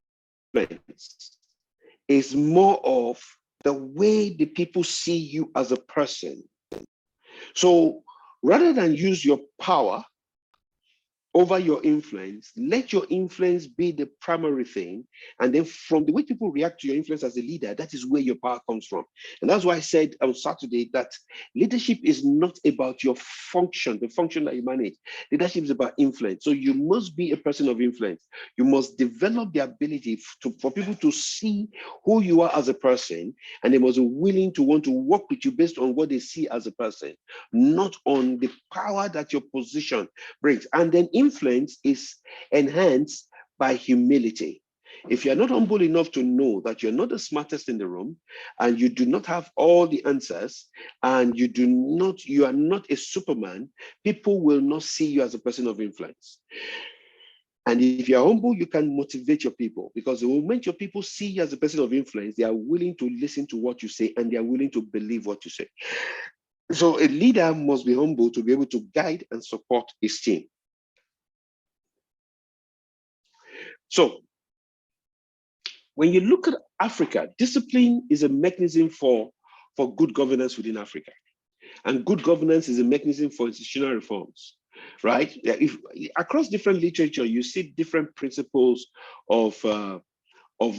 is more of the way the people see you as a person. So rather than use your power over your influence, let your influence be the primary thing. And then from the way people react to your influence as a leader, that is where your power comes from. And that's why I said on Saturday that leadership is not about your function, the function that you manage. Leadership is about influence. So you must be a person of influence. You must develop the ability for people to see who you are as a person, and they must be willing to want to work with you based on what they see as a person, not on the power that your position brings. And then influence is enhanced by humility. If you're not humble enough to know that you're not the smartest in the room, and you do not have all the answers, and you are not a Superman, people will not see you as a person of influence. And if you're humble, you can motivate your people, because the moment your people see you as a person of influence, they are willing to listen to what you say, and they are willing to believe what you say. So a leader must be humble to be able to guide and support his team. So when you look at Africa, discipline is a mechanism for good governance within Africa. And good governance is a mechanism for institutional reforms, right? If across different literature, you see different principles of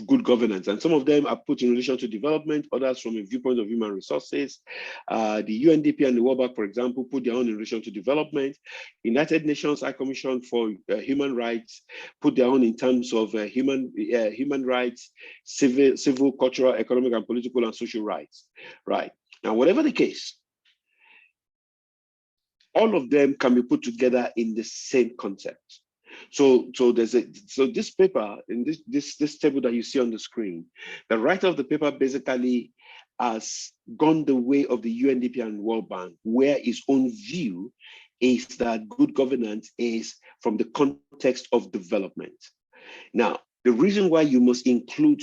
good governance, and some of them are put in relation to development, others from a viewpoint of human resources. The UNDP and the World Bank, for example, put their own in relation to development. United Nations High Commission for Human Rights put their own in terms of human rights, civil, cultural, economic, and political and social rights, right? Now, whatever the case, all of them can be put together in the same concept. So this paper in this table that you see on the screen, the writer of the paper basically has gone the way of the UNDP and World Bank, where his own view is that good governance is from the context of development. Now, the reason why you must include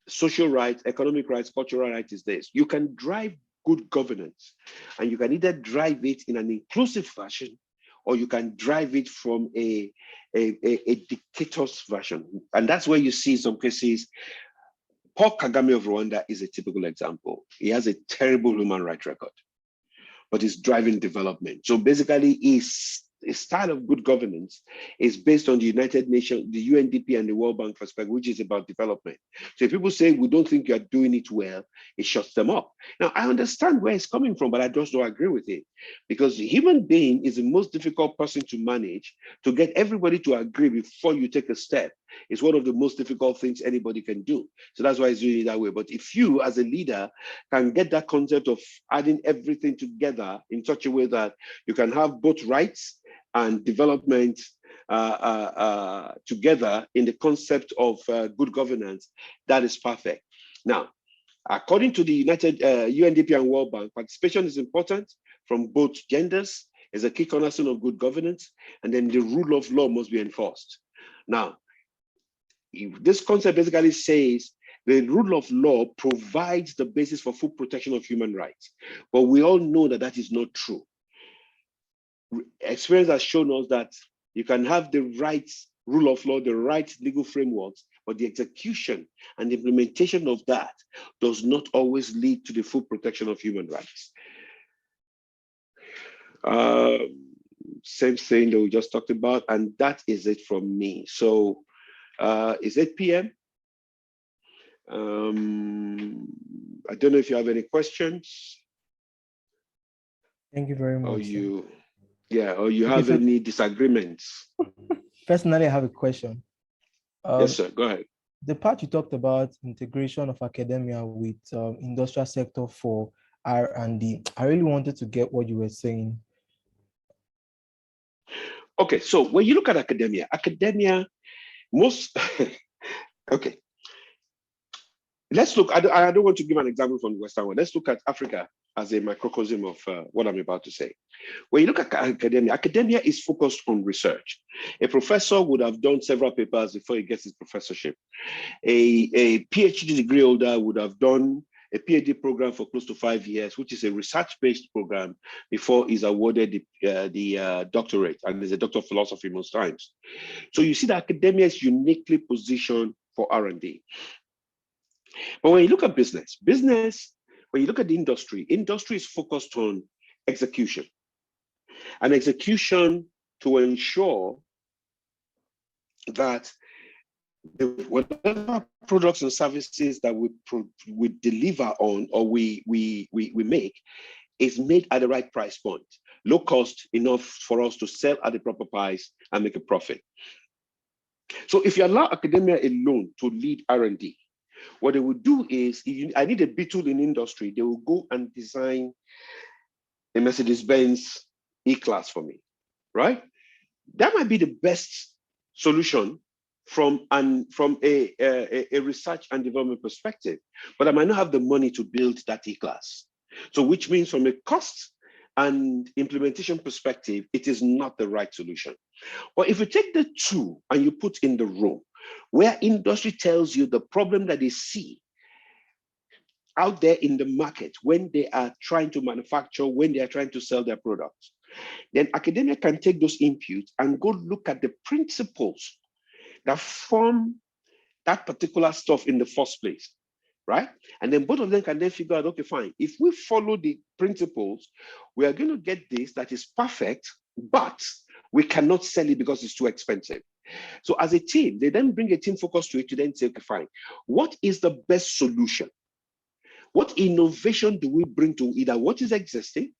social rights, economic rights, cultural rights is this: you can drive good governance, and you can either drive it in an inclusive fashion, or you can drive it from a dictator's version. And that's where you see in some cases, Paul Kagame of Rwanda is a typical example. He has a terrible human rights record, but he's driving development. So basically, his style of good governance is based on the United Nations, the UNDP and the World Bank perspective, which is about development. So if people say, we don't think you're doing it well, it shuts them up. Now, I understand where it's coming from, but I just don't agree with it. Because the human being is the most difficult person to manage. To get everybody to agree before you take a step is one of the most difficult things anybody can do. So that's why it's doing it that way. But if you, as a leader, can get that concept of adding everything together in such a way that you can have both rights and development together in the concept of good governance, that is perfect. Now, according to the United UNDP and World Bank, participation is important from both genders, is a key cornerstone of good governance, and then the rule of law must be enforced. Now, this concept basically says the rule of law provides the basis for full protection of human rights, but we all know that that is not true. Experience has shown us that you can have the right rule of law, the right legal frameworks, but the execution and implementation of that does not always lead to the full protection of human rights. Same thing that we just talked about, and that is it from me. So it's 8 p.m. I don't know if you have any questions. Thank you very much. Or you have any disagreements. Personally, I have a question. Yes, sir. Go ahead. The part you talked about integration of academia with industrial sector for R&D, I really wanted to get what you were saying. Okay, so when you look at academia, most okay. Let's look. I don't want to give an example from the Western world. Let's look at Africa as a microcosm of what I'm about to say. When you look at academia is focused on research. A professor would have done several papers before he gets his professorship. A PhD degree holder would have done a PhD program for close to 5 years, which is a research-based program before he's awarded the doctorate, and is a doctor of philosophy most times. So you see that academia is uniquely positioned for R&D. But when you look at business, when you look at the industry is focused on execution. And execution to ensure that whatever products and services that we deliver on or we make is made at the right price point, low cost enough for us to sell at the proper price and make a profit. So if you allow academia alone to lead R&D, what they will do is, I need a B-tool in industry, they will go and design a Mercedes-Benz E-Class for me, right? That might be the best solution from a research and development perspective, but I might not have the money to build that E-Class. So which means from a cost and implementation perspective, it is not the right solution. But if you take the two and you put in the room, where industry tells you the problem that they see out there in the market when they are trying to manufacture, when they are trying to sell their products, then academia can take those inputs and go look at the principles that form that particular stuff in the first place, right? And then both of them can then figure out, okay, fine, if we follow the principles, we are going to get this that is perfect, but we cannot sell it because it's too expensive. So as a team, they then bring a team focus to it to then say, okay, fine, what is the best solution? What innovation do we bring to either what is existing,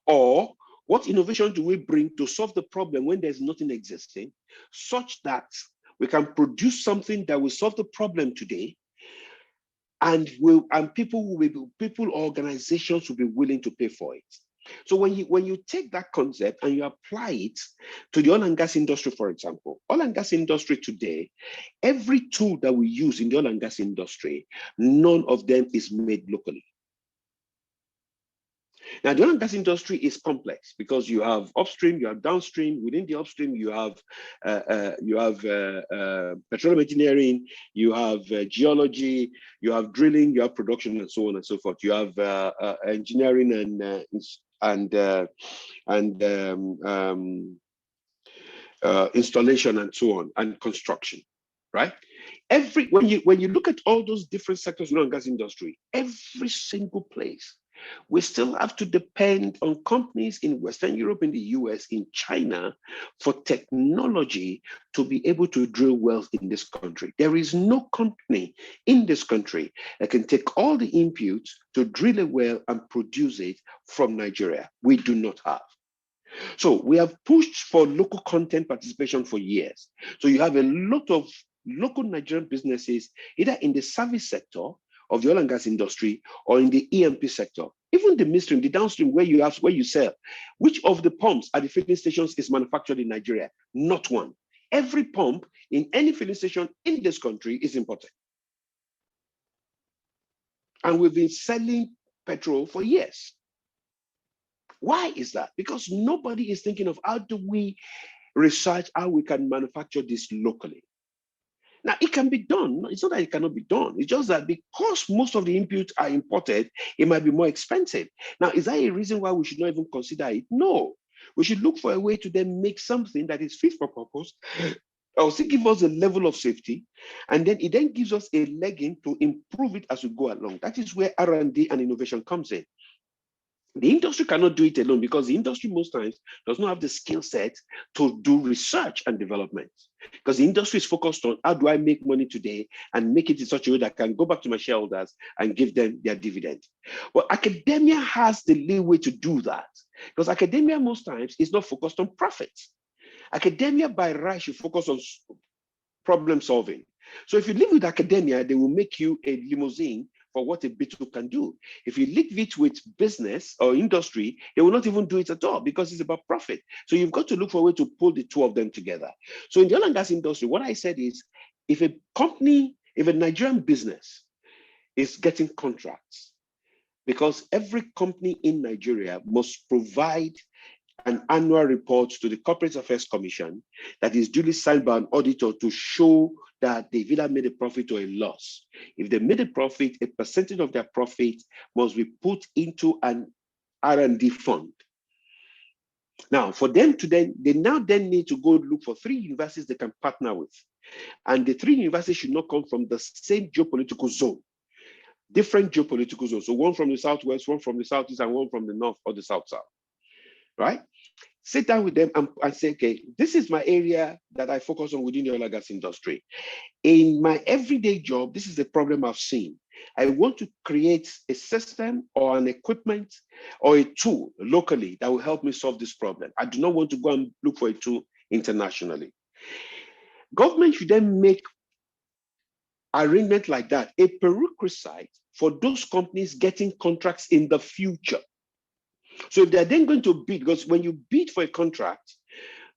or what innovation do we bring to solve the problem when there's nothing existing, such that we can produce something that will solve the problem today, and people, organizations will be willing to pay for it. So when you take that concept and you apply it to the oil and gas industry, for example, oil and gas industry today, every tool that we use in the oil and gas industry, none of them is made locally. Now, the oil and gas industry is complex because you have upstream, you have downstream. Within the upstream, you have petroleum engineering, you have geology, you have drilling, you have production, and so on and so forth. You have engineering and installation and so on, and construction, right? When you look at all those different sectors in the oil and gas industry, every single place, we still have to depend on companies in Western Europe, in the US, in China, for technology to be able to drill wells in this country. There is no company in this country that can take all the inputs to drill a well and produce it from Nigeria. We do not have. So we have pushed for local content participation for years. So you have a lot of local Nigerian businesses, either in the service sector of the oil and gas industry or in the E&P sector, even the midstream, the downstream, where you sell. Which of the pumps at the filling stations is manufactured in Nigeria? Not one. Every pump in any filling station in this country is imported. And we've been selling petrol for years. Why is that? Because nobody is thinking of how do we research how we can manufacture this locally. Now, it can be done. It's not that it cannot be done. It's just that because most of the inputs are imported, it might be more expensive. Now, is that a reason why we should not even consider it? No. We should look for a way to then make something that is fit for purpose, also give us a level of safety, and then it then gives us a legging to improve it as we go along. That is where R&D and innovation comes in. The industry cannot do it alone because the industry most times does not have the skill set to do research and development, because the industry is focused on how do I make money today and make it in such a way that I can go back to my shareholders and give them their dividend. Well, academia has the leeway to do that because academia most times is not focused on profits. Academia by right should focus on problem solving. So if you live with academia, they will make you a limousine for what a Beetle can do. If you leave it with business or industry, they will not even do it at all because it's about profit. So you've got to look for a way to pull the two of them together. So in the oil and gas industry, what I said is, if a Nigerian business is getting contracts, because every company in Nigeria must provide an annual report to the Corporate Affairs Commission that is duly signed by an auditor to show that they've either made a profit or a loss. If they made a profit, a percentage of their profit must be put into an R&D fund. Now, for them to they now need to go look for 3 universities they can partner with. And the 3 universities should not come from the same geopolitical zone, different geopolitical zones. So one from the southwest, one from the southeast, and one from the north or the south-south, right? Sit down with them and say, okay, this is my area that I focus on within the oil and gas industry. In my everyday job, this is the problem I've seen. I want to create a system or an equipment or a tool locally that will help me solve this problem. I do not want to go and look for a tool internationally. Government should then make arrangement like that a prerequisite for those companies getting contracts in the future. So if they're then going to bid, because when you bid for a contract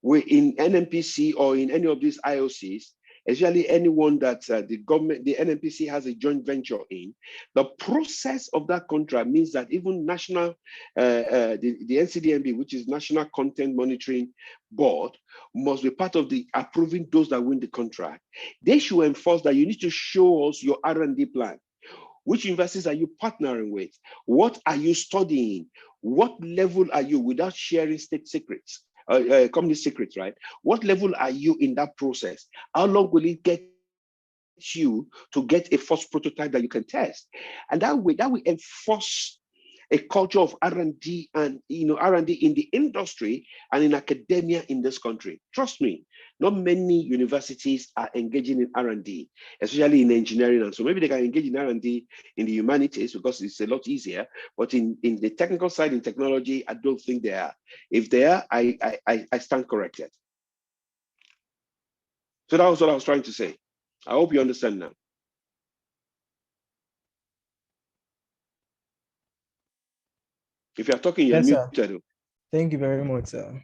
in NNPC or in any of these IOCs, especially anyone that the NNPC has a joint venture in, the process of that contract means that even national, the NCDMB, which is National Content Monitoring Board, must be part of the approving those that win the contract. They should enforce that you need to show us your R&D plan. Which universities are you partnering with? What are you studying? What level are you, without sharing state secrets, company secrets, right? What level are you in that process? How long will it get you to get a first prototype that you can test. And that will enforce a culture of R&D and R&D in the industry and in academia in this country. Trust me, not many universities are engaging in R&D, especially in engineering. And so maybe they can engage in R&D in the humanities because it's a lot easier. But in the technical side, in technology, I don't think they are. If they are, I stand corrected. So that was what I was trying to say. I hope you understand now. If you're talking, you're Yes, sir. muted. Thank you very much, sir.